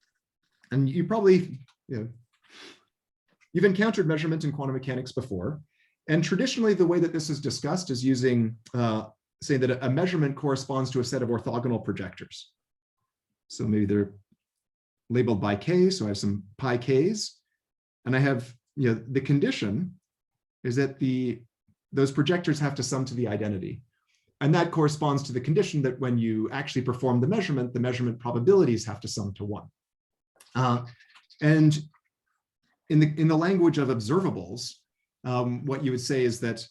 you probably, you've encountered measurement in quantum mechanics before, and traditionally the way that this is discussed is using, say that a measurement corresponds to a set of orthogonal projectors. So maybe they're labeled by k, so I have some pi k's, and I have, the condition is that those projectors have to sum to the identity. And that corresponds to the condition that when you actually perform the measurement probabilities have to sum to 1. And in the language of observables, what you would say is that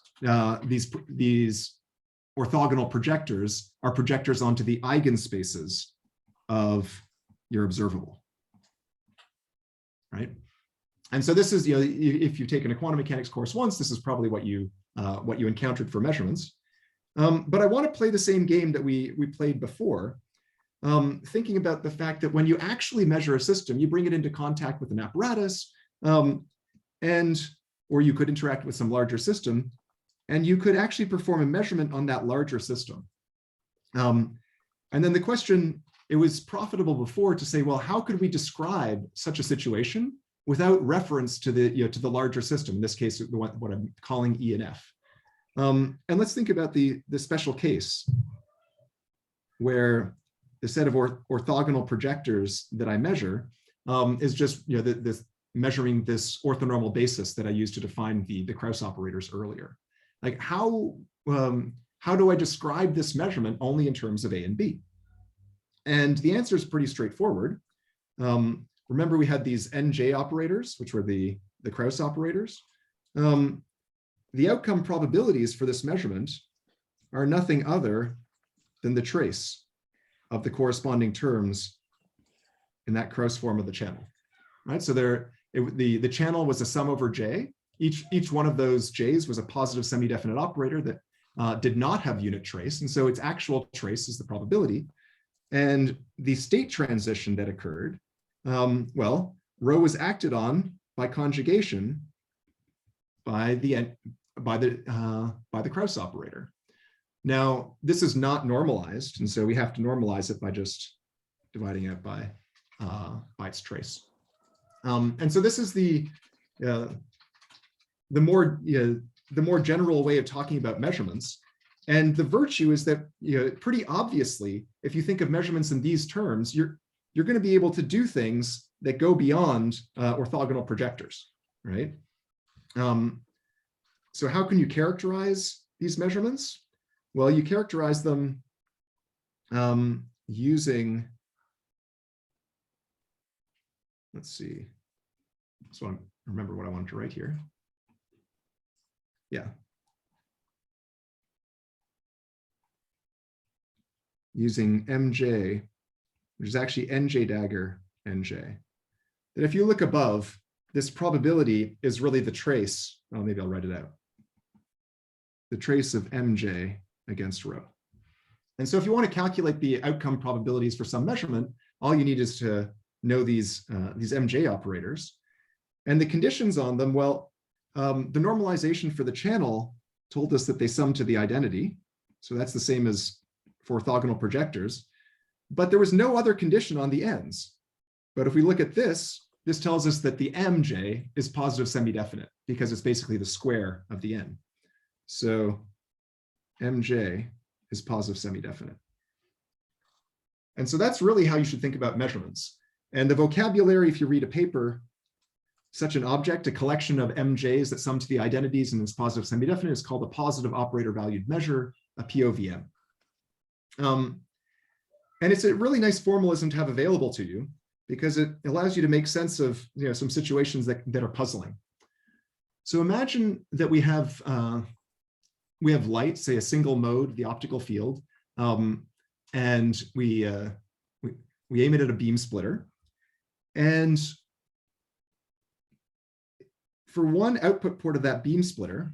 these orthogonal projectors are projectors onto the eigenspaces of your observable, right? And so this is, if you've taken a quantum mechanics course once, this is probably what you encountered for measurements. But I want to play the same game that we played before, thinking about the fact that when you actually measure a system, you bring it into contact with an apparatus, or you could interact with some larger system, and you could actually perform a measurement on that larger system. And then the question, it was profitable before to say, well, how could we describe such a situation without reference to the larger system? In this case, what I'm calling E and F. And let's think about the special case where the set of orthogonal projectors that I measure is just this measuring this orthonormal basis that I used to define the Krauss operators earlier. Like how do I describe this measurement only in terms of A and B? And the answer is pretty straightforward. Remember, we had these NJ operators, which were the Krauss operators. The outcome probabilities for this measurement are nothing other than the trace of the corresponding terms in that Krauss form of the channel, right? So the channel was a sum over J. Each one of those J's was a positive semi-definite operator that did not have unit trace, and so its actual trace is the probability. And the state transition that occurred, well, rho was acted on by conjugation by the Krauss operator. Now, this is not normalized, and so we have to normalize it by just dividing it by its trace. And so this is the more general way of talking about measurements. And the virtue is that, pretty obviously, if you think of measurements in these terms, you're going to be able to do things that go beyond orthogonal projectors, right? So how can you characterize these measurements? Well, you characterize them using, let's see. So I remember what I wanted to write here. Yeah. Using MJ, which is actually NJ dagger NJ. That if you look above, this probability is really the trace. Oh, maybe I'll write it out. The trace of MJ against rho. And so if you want to calculate the outcome probabilities for some measurement, all you need is to know these MJ operators. And the conditions on them, well, the normalization for the channel told us that they sum to the identity. So that's the same as for orthogonal projectors. But there was no other condition on the ends. But if we look at this, this tells us that the MJ is positive semi-definite because it's basically the square of the n. So MJ is positive semi-definite. And so that's really how you should think about measurements. And the vocabulary, if you read a paper, such an object, a collection of MJs that sum to the identities and is positive semi-definite, is called a positive operator valued measure, a POVM. And it's a really nice formalism to have available to you because it allows you to make sense of some situations that are puzzling. So imagine that we have light, say a single mode, the optical field, and we aim it at a beam splitter. And for one output port of that beam splitter,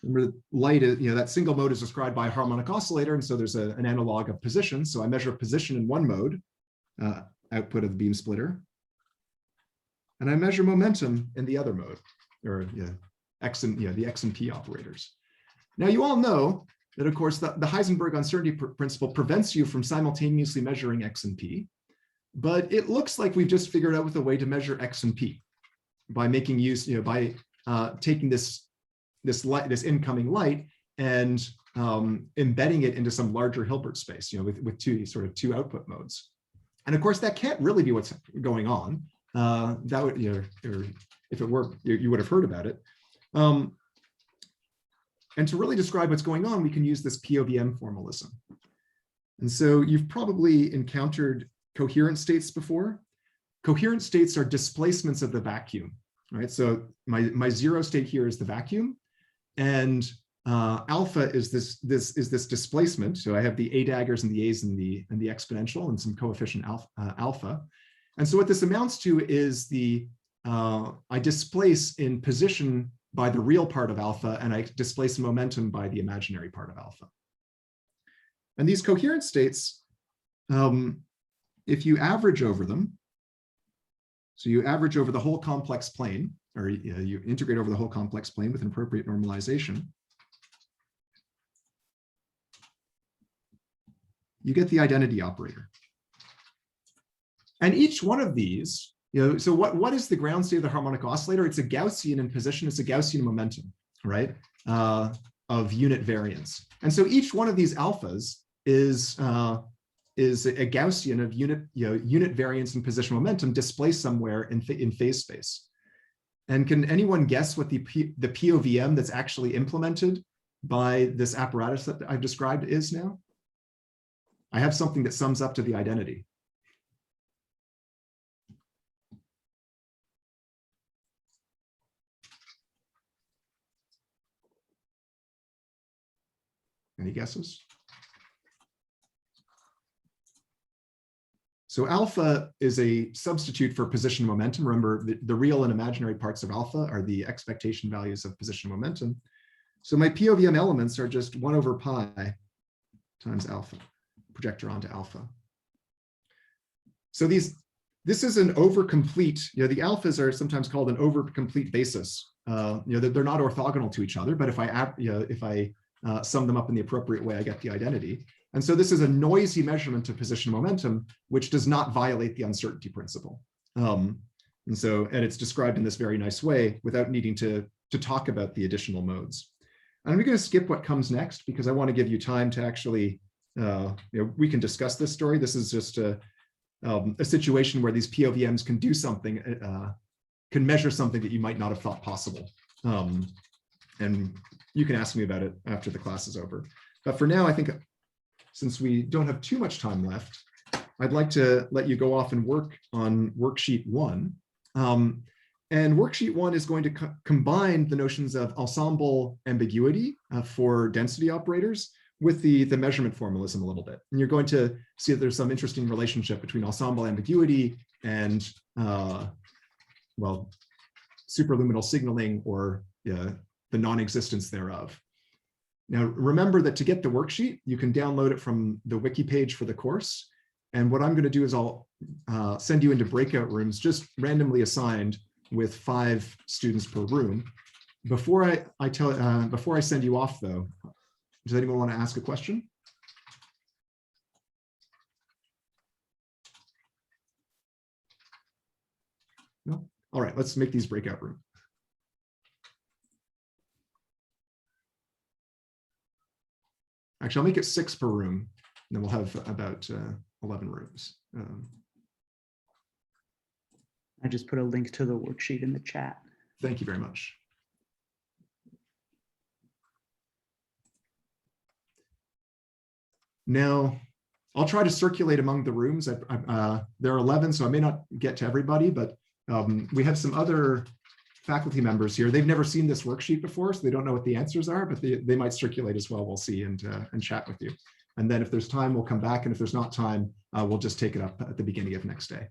remember light is, that single mode is described by a harmonic oscillator, and so there's an analog of position. So I measure position in one mode, output of the beam splitter, and I measure momentum in the other mode, or X and the X and P operators. Now you all know that, of course, the Heisenberg uncertainty principle prevents you from simultaneously measuring X and P, but it looks like we've just figured out with a way to measure X and P by making use, by taking this incoming light and embedding it into some larger Hilbert space, with two output modes. And of course, that can't really be what's going on. That would, or if it were, you would have heard about it. And to really describe what's going on, we can use this Povm formalism. And so you've probably encountered coherence states before. Coherence states are displacements of the vacuum, right? So my zero state here is the vacuum, and alpha is this displacement. So I have the A daggers and the A's and the exponential and some coefficient alpha. And so what this amounts to is I displace in position by the real part of alpha, and I displace in momentum by the imaginary part of alpha. And these coherence states, if you average over them, so you average over the whole complex plane, or you integrate over the whole complex plane with an appropriate normalization, you get the identity operator. And each one of these, so what is the ground state of the harmonic oscillator? It's a Gaussian in position, it's a Gaussian momentum, right? Of unit variance. And so each one of these alphas is a Gaussian of unit variance and position momentum displaced somewhere in phase space. And can anyone guess what the POVM that's actually implemented by this apparatus that I've described is now? I have something that sums up to the identity. Any guesses? So alpha is a substitute for position momentum. Remember, the real and imaginary parts of alpha are the expectation values of position momentum. So my POVM elements are just 1 over pi times alpha, projector onto alpha. So this is an overcomplete, the alphas are sometimes called an overcomplete basis. They're not orthogonal to each other, but if I sum them up in the appropriate way, I get the identity. And so this is a noisy measurement of position momentum, which does not violate the uncertainty principle. And it's described in this very nice way without needing to talk about the additional modes. I'm going to skip what comes next because I want to give you time to actually, we can discuss this story. This is just a situation where these POVMs can do something, can measure something that you might not have thought possible. And you can ask me about it after the class is over. But for now, I think since we don't have too much time left, I'd like to let you go off and work on worksheet 1. And worksheet 1 is going to combine the notions of ensemble ambiguity for density operators with the measurement formalism a little bit. And you're going to see that there's some interesting relationship between ensemble ambiguity and, well, superluminal signaling or the non-existence thereof. Now, remember that to get the worksheet, you can download it from the wiki page for the course. And what I'm going to do is I'll send you into breakout rooms, just randomly assigned with 5 students per room. Before I send you off, though, does anyone want to ask a question? No? All right, let's make these breakout rooms. Actually, I'll make it 6 per room, and then we'll have about 11 rooms. I just put a link to the worksheet in the chat. Thank you very much. Now, I'll try to circulate among the rooms. There are 11, so I may not get to everybody, but we have some other faculty members here. They've never seen this worksheet before, so they don't know what the answers are, but they might circulate as well. We'll see and chat with you. And then if there's time, we'll come back. And if there's not time, we'll just take it up at the beginning of next day.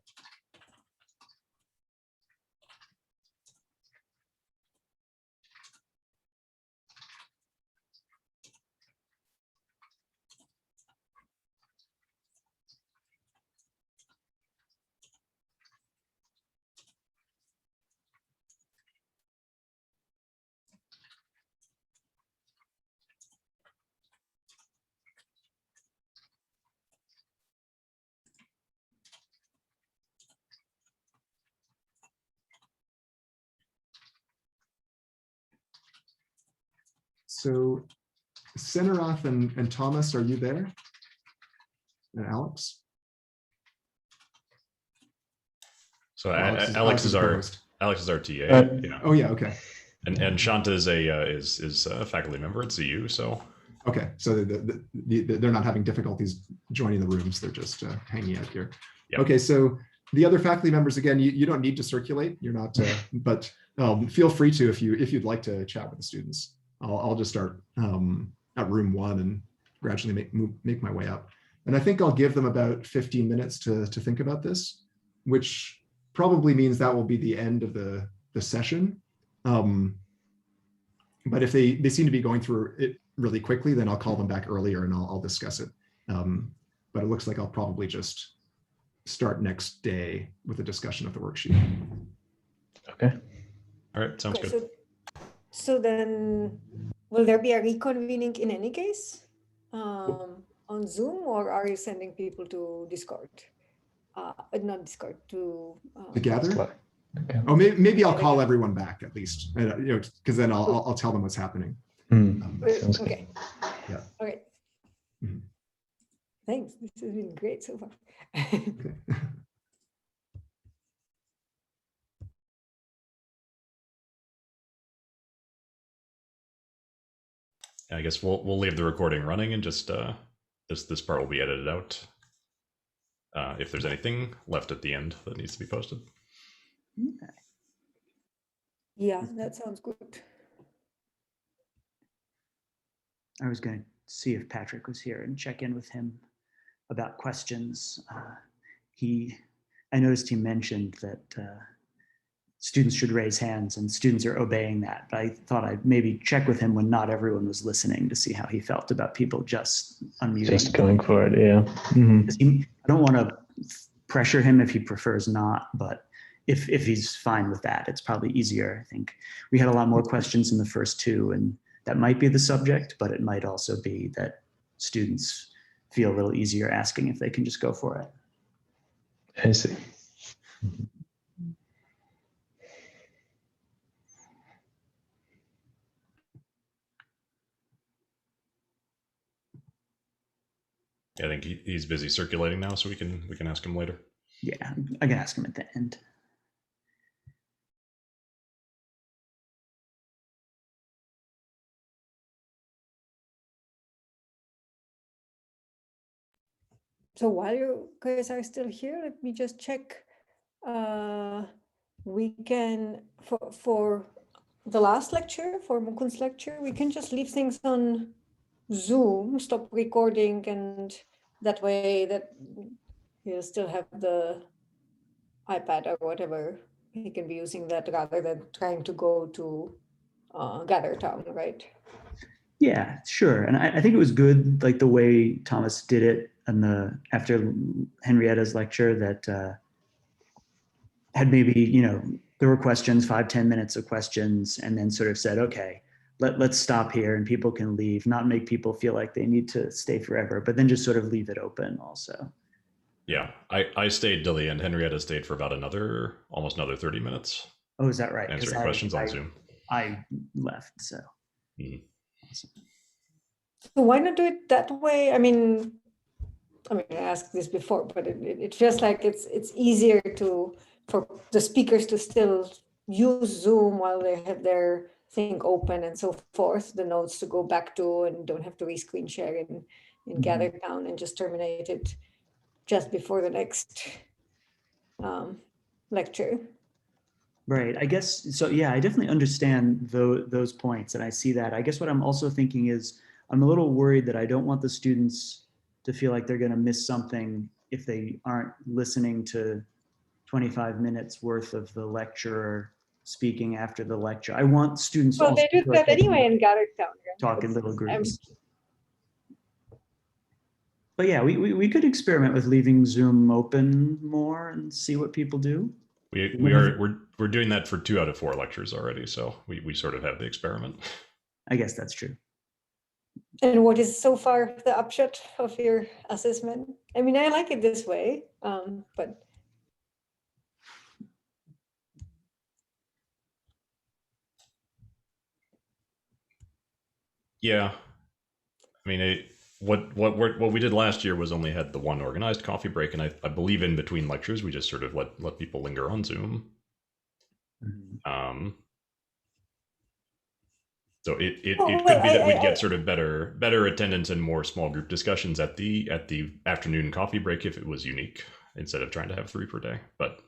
So Senarath and Thomas, are you there? And Alex? So Alex is our TA. Yeah. Oh yeah, okay. And Shanta is a faculty member at CU. So okay, so they're not having difficulties joining the rooms; they're just hanging out here. Yep. Okay, so the other faculty members, again, you don't need to circulate. You're not, but feel free to if you'd like to chat with the students. I'll just start at room 1 and gradually make my way up. And I think I'll give them about 15 minutes to think about this, which probably means that will be the end of the session. But if they seem to be going through it really quickly, then I'll call them back earlier and I'll discuss it. But it looks like I'll probably just start next day with a discussion of the worksheet. Okay. All right, sounds good. So then, will there be a reconvening in any case on Zoom, or are you sending people to Discord? Not Discord, to gather? Okay. Oh, maybe I'll call everyone back at least, because then I'll tell them what's happening. Okay. Yeah. Okay. Mm-hmm. Thanks. This has been great so far. Okay. I guess we'll leave the recording running and just this part will be edited out. If there's anything left at the end that needs to be posted. Okay. Yeah, that sounds good. I was going to see if Patrick was here and check in with him about questions. I noticed he mentioned that students should raise hands, and students are obeying that. But I thought I'd maybe check with him when not everyone was listening to see how he felt about people just unmuting. Just going for it, yeah. Mm-hmm. I don't want to pressure him if he prefers not, but if he's fine with that, it's probably easier. I think we had a lot more questions in the first 2, and that might be the subject, but it might also be that students feel a little easier asking if they can just go for it. I see. Mm-hmm. I think he's busy circulating now, so we can ask him later. Yeah, I can ask him at the end. So while you guys are still here, let me just check. We can, for the last lecture, for Mukun's lecture, we can just leave things on Zoom, stop recording, and that way that you'll still have the iPad or whatever. He can be using that rather than trying to go to Gather Town, right? Yeah, sure. And I think it was good, like the way Thomas did it after Henrietta's lecture, that had maybe, there were questions, 5-10 minutes of questions, and then sort of said, okay, let's stop here and people can leave, not make people feel like they need to stay forever, but then just sort of leave it open also. Yeah, I stayed till the end. Henrietta stayed for about almost another 30 minutes. Oh, is that right? Answering questions on Zoom. I left, so. Mm-hmm. Awesome. So why not do it that way? I mean, I asked this before, but it feels like it's easier for the speakers to still use Zoom while they have their thing open and so forth, the notes to go back to, and don't have to re-screen share in Gather Town, and just terminate it just before the next lecture. Right. I guess so. Yeah, I definitely understand those points, and I see that. I guess what I'm also thinking is I'm a little worried that I don't want the students to feel like they're going to miss something if they aren't listening to 25 minutes worth of the lecturer speaking after the lecture. I want students well, they do that anyway in Gather Town. Talk in little groups. But yeah, we could experiment with leaving Zoom open more and see what people do. We're doing that for 2 out of 4 lectures already, so we sort of have the experiment. I guess that's true. And what is so far the upshot of your assessment? I mean, I like it this way, but. Yeah, I mean, what we did last year was only had the one organized coffee break, and I believe in between lectures we just sort of let people linger on Zoom. So it could be that we'd get sort of better attendance and more small group discussions at the afternoon coffee break if it was unique instead of trying to have 3 per day. But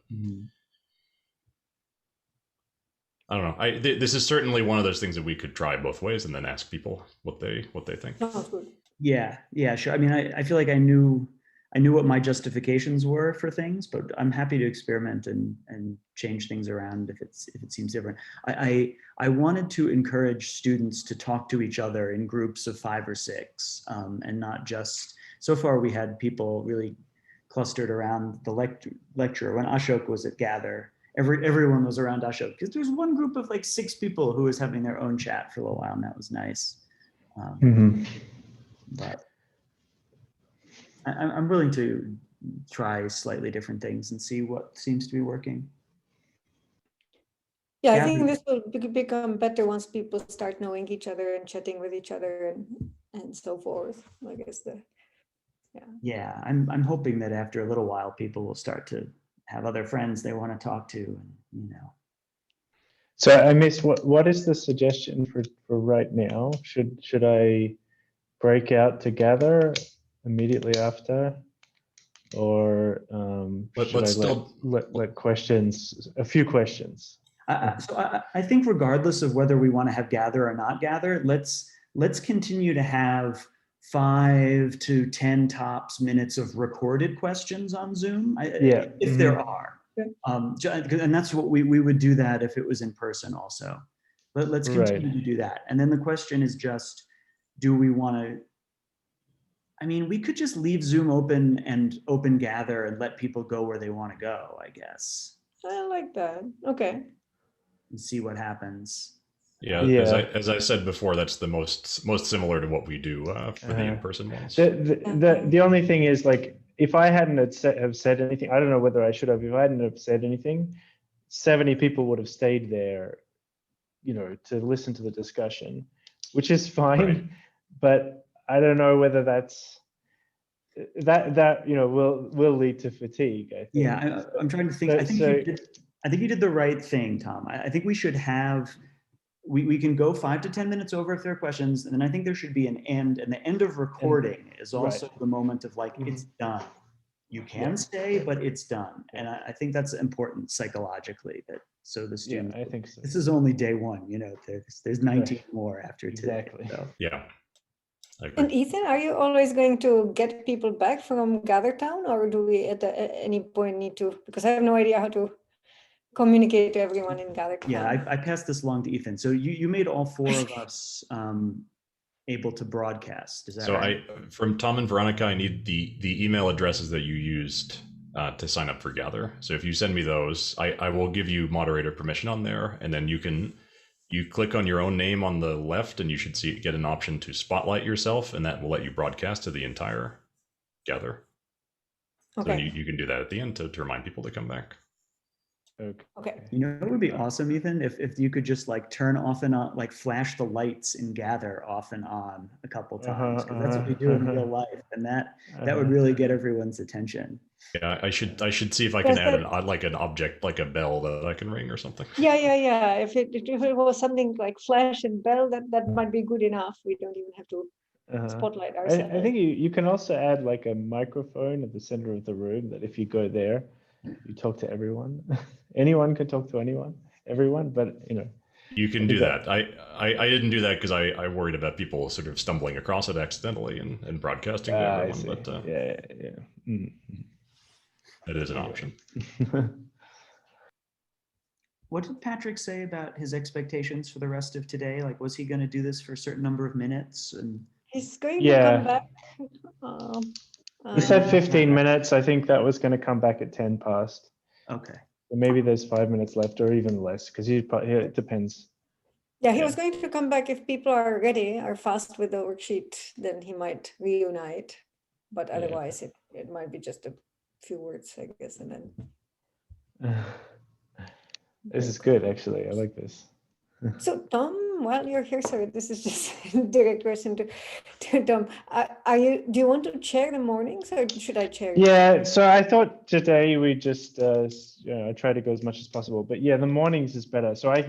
I don't know. This is certainly one of those things that we could try both ways and then ask people what they think. Yeah, sure. I mean, I feel like I knew what my justifications were for things, but I'm happy to experiment and change things around if it seems different. I wanted to encourage students to talk to each other in groups of 5 or 6, and not just. So far, we had people really clustered around the lecture. When Ashok was at Gather, everyone was around Ashok because there was one group of like 6 people who was having their own chat for a little while, and that was nice. But I'm willing to try slightly different things and see what seems to be working. Yeah, I think this will become better once people start knowing each other and chatting with each other and so forth. I guess Yeah, I'm hoping that after a little while, people will start to have other friends they want to talk to, and So I missed what is the suggestion for right now? Should I break out together immediately after, or should I let questions, a few questions? So I think regardless of whether we want to have Gather or not Gather, let's continue to have 5 to 10 tops minutes of recorded questions on Zoom, if there are. And that's what we would do that if it was in person also. Let's continue to do that. And then the question is just, do we want to, I mean, we could just leave Zoom open and open Gather and let people go where they want to go, I guess. I like that. Okay. And see what happens. Yeah. As I said before, that's the most similar to what we do for the in-person ones. The only thing is, like, if I hadn't have said anything, I don't know whether I should have. If I hadn't have said anything, 70 people would have stayed there, to listen to the discussion, which is fine. Right. But I don't know whether that's. that will lead to fatigue, I think. Yeah, I'm trying to think. So- I think you did the right thing, Tom. I think we should have, we can go 5 to 10 minutes over if there are questions, and then I think there should be an end, and the end of recording is also the moment of like, it's done. You can stay, but it's done. And I think that's important psychologically, that so the students, I think so. this is only day one, there's 19 more after today. Exactly. So. Yeah. I agree. And Ethan, are you always going to get people back from GatherTown, or do we at any point need to, because I have no idea how to communicate to everyone in GatherTown. Yeah, I passed this along to Ethan. So you made all 4 of us able to broadcast. Is that right? From Tom and Veronica, I need the email addresses that you used to sign up for Gather. So if you send me those, I will give you moderator permission on there, and then you click on your own name on the left, and you should get an option to spotlight yourself, and that will let you broadcast to the entire Gather. Okay. So you can do that at the end to remind people to come back. Okay. It would be awesome, Ethan, if you could just like turn off and on, like flash the lights in Gather off and on a couple times, because that's what we do in real life, and that would really get everyone's attention. Yeah, I should see if I can add an object like a bell that I can ring or something. Yeah. If it was something like flash and bell, that might be good enough. We don't even have to spotlight ourselves. I think you can also add like a microphone at the center of the room, that if you go there, you talk to everyone. Anyone can talk to everyone, but you can do that. I didn't do that because I worried about people sort of stumbling across it accidentally and broadcasting to everyone. But that is an option. What did Patrick say about his expectations for the rest of today? Like, was he going to do this for a certain number of minutes? And he's going to come back. He said 15 minutes. I think that was going to come back at 10 past. Okay. Maybe there's 5 minutes left, or even less, because it depends. Yeah, he was going to come back if people are ready, are fast with the worksheet, then he might reunite. But otherwise, it might be just a few words, I guess, and then. This is good, actually. I like this. So Tom, while you're here, sorry, this is just a direct question to Tom. Do you want to chair the mornings, or should I chair? Yeah, so I thought today we just try to go as much as possible, but yeah, the mornings is better. So I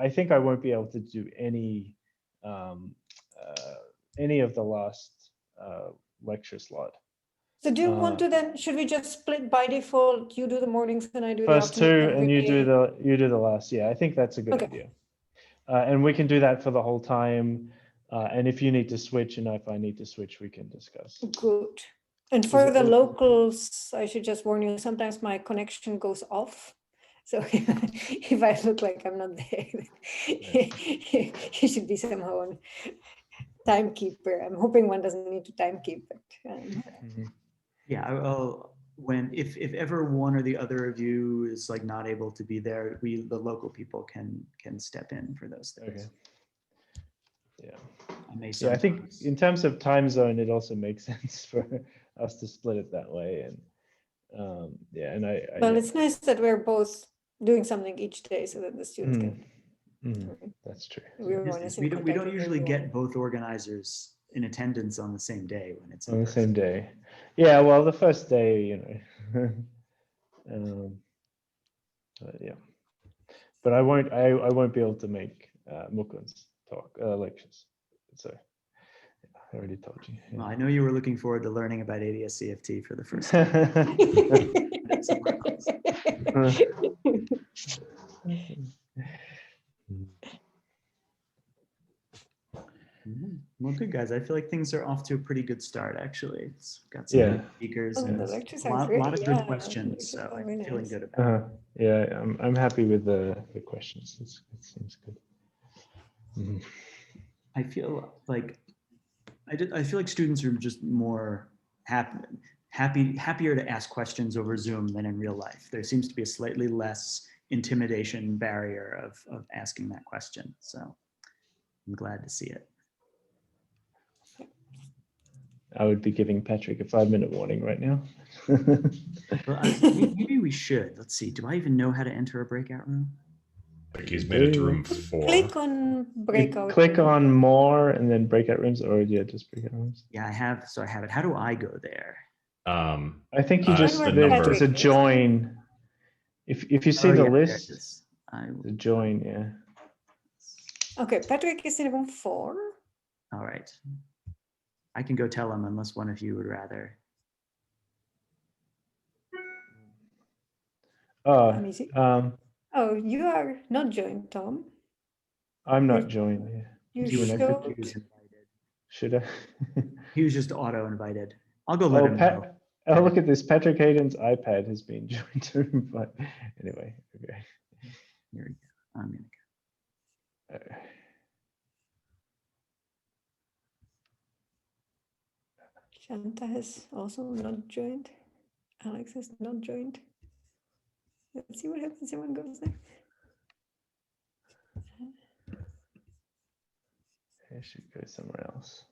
think I won't be able to do any of the last lecture slot. So do you want to then, should we just split by default? You do the mornings and I do first the afternoon. First 2 and you do the last. Yeah, I think that's a good idea. And we can do that for the whole time. And if you need to switch, and if I need to switch, we can discuss. Good. And for the locals, I should just warn you, sometimes my connection goes off. So if I look like I'm not there, you should be somehow on timekeeper. I'm hoping one doesn't need to timekeep, but yeah, if ever one or the other of you is like not able to be there, the local people can step in for those things. Okay. Yeah. I think in terms of time zone, it also makes sense for us to split it that way. And well, it's nice that we're both doing something each day so that the students can. That's true. We don't usually get both organizers in attendance on the same day when it's on the same day. Yeah, well, the first day, but yeah. But I won't be able to make Mukun's lectures. So I already told you. Yeah. Well, I know you were looking forward to learning about ADS-CFT for the first time. Well, good guys. I feel like things are off to a pretty good start. Actually, it's got some good speakers and a lot of good questions. So I'm feeling good about it. Yeah, I'm happy with the questions. It seems good. I feel like students are just more happier to ask questions over Zoom than in real life. There seems to be a slightly less intimidation barrier of asking that question. So I'm glad to see it. I would be giving Patrick a 5-minute warning right now. Well, maybe we should. Let's see. Do I even know how to enter a breakout room? Like he's made it to room 4. Click on breakout. Click on more and then breakout rooms, or yeah, just breakout rooms. Yeah, I have it. How do I go there? I think you just the there's number. a join. If you see Oh, the yeah, there it list, is. I the join, yeah. Okay, Patrick is in room 4. All right. I can go tell him unless one of you would rather. Let me see. Oh, You are not joined, Tom. I'm not joined. Yeah. You He was, he showed. was invited. Should I? He was just auto invited. I'll go let Oh, him know. Oh, look at this. Patrick Hayden's iPad has been joined to him, but anyway, okay. Here we go. I'm gonna go. Shanta has also not joined. Alex has not joined. Let's see what happens when one goes there. I should go somewhere else.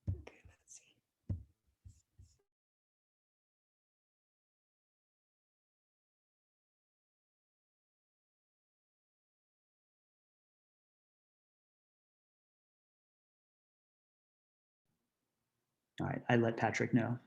Okay, let's see. All right, I let Patrick know.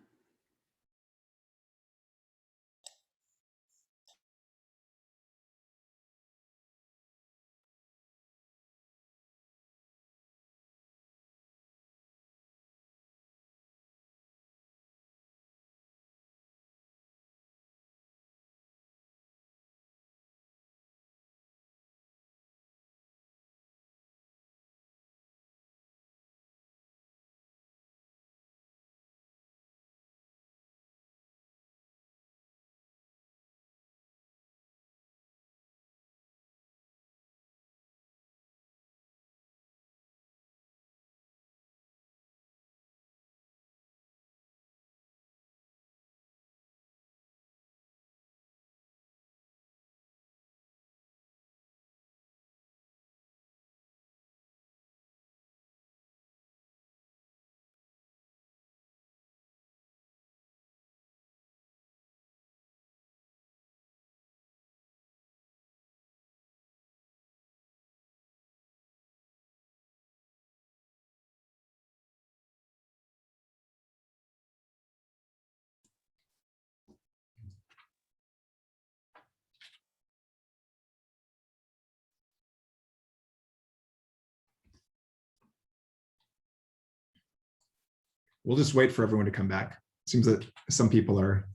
We'll just wait for everyone to come back. Seems that some people are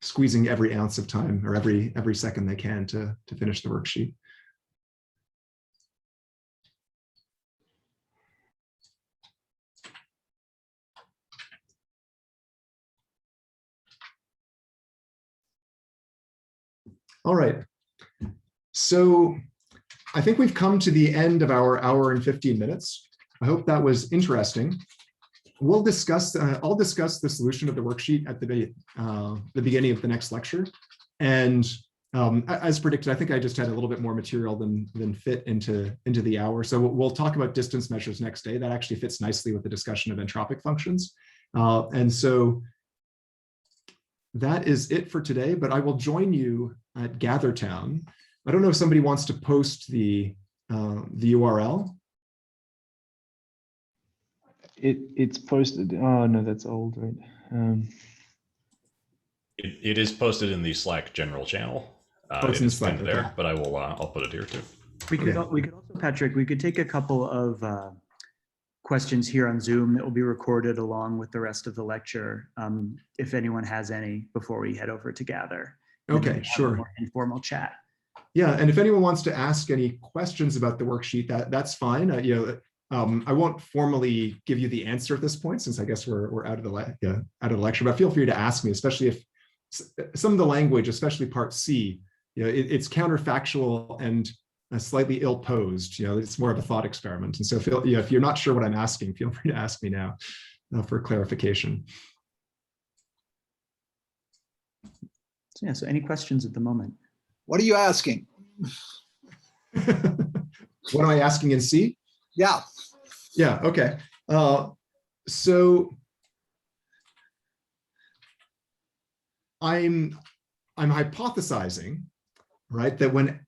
squeezing every ounce of time or every second they can to finish the worksheet. All right. So I think we've come to the end of our hour and 15 minutes. I hope that was interesting. We'll discuss, I'll discuss the solution of the worksheet at the beginning of the next lecture. And as predicted, I think I just had a little bit more material than fit into the hour. So we'll talk about distance measures next day. That actually fits nicely with the discussion of entropic functions. And so that is it for today, but I will join you at GatherTown. I don't know if somebody wants to post the URL. It's posted. Oh no, that's old, right? It is posted in the Slack general channel. It's in Slack, there, okay. but I will. I'll put it here too. We could also, Patrick, we could take a couple of questions here on Zoom that will be recorded along with the rest of the lecture, if anyone has any, before we head over to Gather. Okay, sure. More informal chat. Yeah, and if anyone wants to ask any questions about the worksheet, that's fine. I won't formally give you the answer at this point, since I guess we're out of the lecture. But feel free to ask me, especially if some of the language, especially part C, it's counterfactual and slightly ill-posed. It's more of a thought experiment. And so if you're not sure what I'm asking, feel free to ask me now for clarification. So yeah, so any questions at the moment? What are you asking? What am I asking in C? Yeah. Yeah, okay. So I'm hypothesizing, right, that when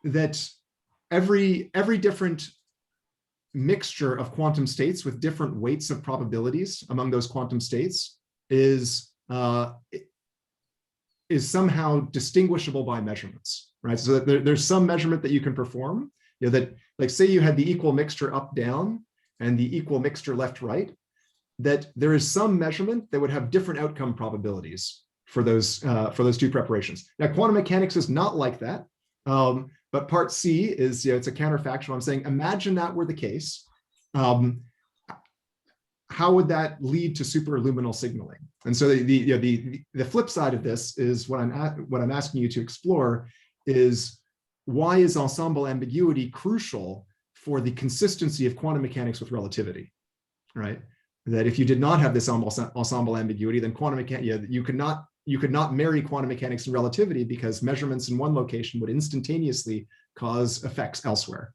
that every different mixture of quantum states with different weights of probabilities among those quantum states is somehow distinguishable by measurements, right? So that there's some measurement that you can perform, that, like, say you had the equal mixture up down and the equal mixture left right, that there is some measurement that would have different outcome probabilities for those two preparations. Now, quantum mechanics is not like that. But part C is, it's a counterfactual. I'm saying, imagine that were the case. How would that lead to superluminal signaling? And so the flip side of this is what I'm asking you to explore is, why is ensemble ambiguity crucial for the consistency of quantum mechanics with relativity, right? That if you did not have this ensemble ambiguity, then quantum mechanics, you could not marry quantum mechanics and relativity, because measurements in one location would instantaneously cause effects elsewhere.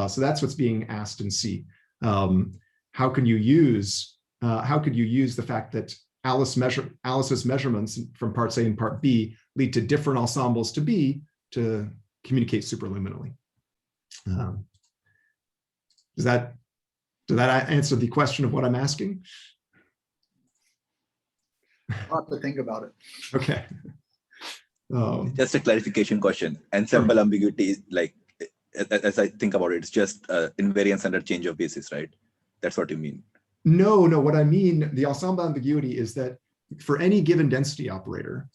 So that's what's being asked in C. How could you use the fact that Alice's measurements from parts A and part B lead to different ensembles to B to communicate superluminally? Does that answer the question of what I'm asking? I'll have to think about it. Okay. Just a clarification question. Ensemble ambiguity is, like, as I think about it, it's just invariance under change of basis, right? That's what you mean? No. What I mean, the ensemble ambiguity is that for any given density operator,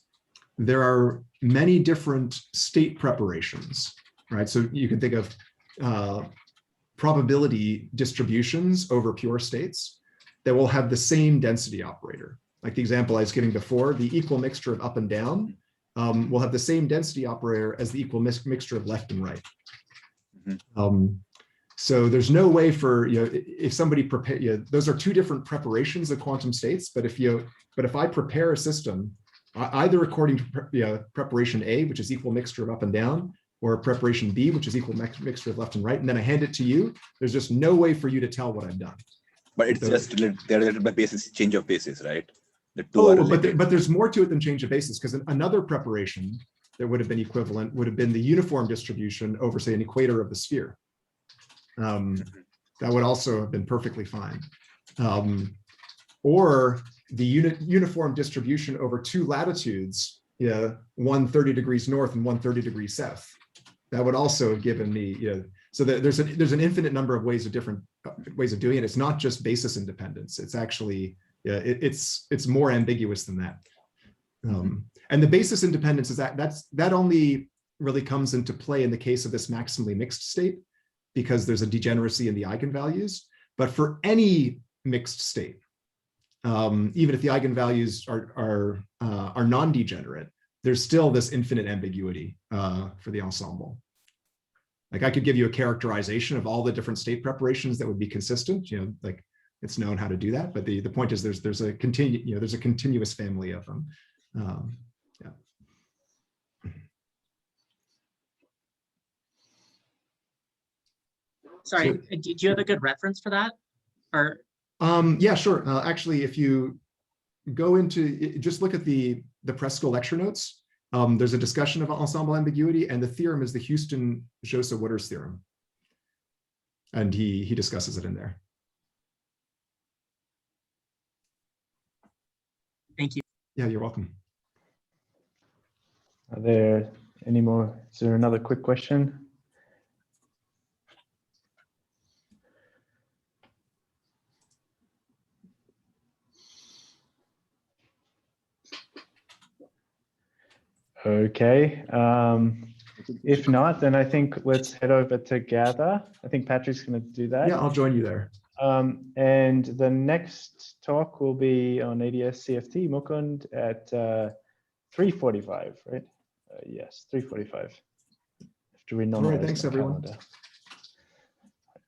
there are many different state preparations, right? So you can think of probability distributions over pure states that will have the same density operator. Like the example I was giving before, the equal mixture of up and down will have the same density operator as the equal mixture of left and right. Mm-hmm. So there's no way for, if somebody prepare, those are two different preparations of quantum states. But if I prepare a system, either according to preparation A, which is equal mixture of up and down, or preparation B, which is equal mixture of left and right, and then I hand it to you, there's just no way for you to tell what I've done. But it's just they're related by basis, change of basis, right? The two but there's more to it than change of basis, because another preparation that would have been equivalent would have been the uniform distribution over, say, an equator of the sphere. That would also have been perfectly fine. Or the uniform distribution over two latitudes, one 30 degrees north and one 30 degrees south. That would also have given me, so there's an infinite number of ways of different ways of doing it. It's not just basis independence. It's actually, it's more ambiguous than that. And the basis independence is that only really comes into play in the case of this maximally mixed state, because there's a degeneracy in the eigenvalues. But for any mixed state, even if the eigenvalues are non-degenerate, there's still this infinite ambiguity for the ensemble. Like I could give you a characterization of all the different state preparations that would be consistent. Like it's known how to do that. But the point is there's a continuous family of them. Sorry, do you have a good reference for that? Or yeah, sure. Actually, if you go into, just look at the press school lecture notes, there's a discussion of ensemble ambiguity, and the theorem is the Houston-Josa-Wooders theorem. And he discusses it in there. Thank you. Yeah, you're welcome. Are there any more? Is there another quick question? Okay. If not, then I think let's head over to Gather. I think Patrick's going to do that. Yeah, I'll join you there. And the next talk will be on ADS CFT Mukund at 3:45, right? Yes, 3:45. Have to renormalize All right, thanks my everyone. calendar.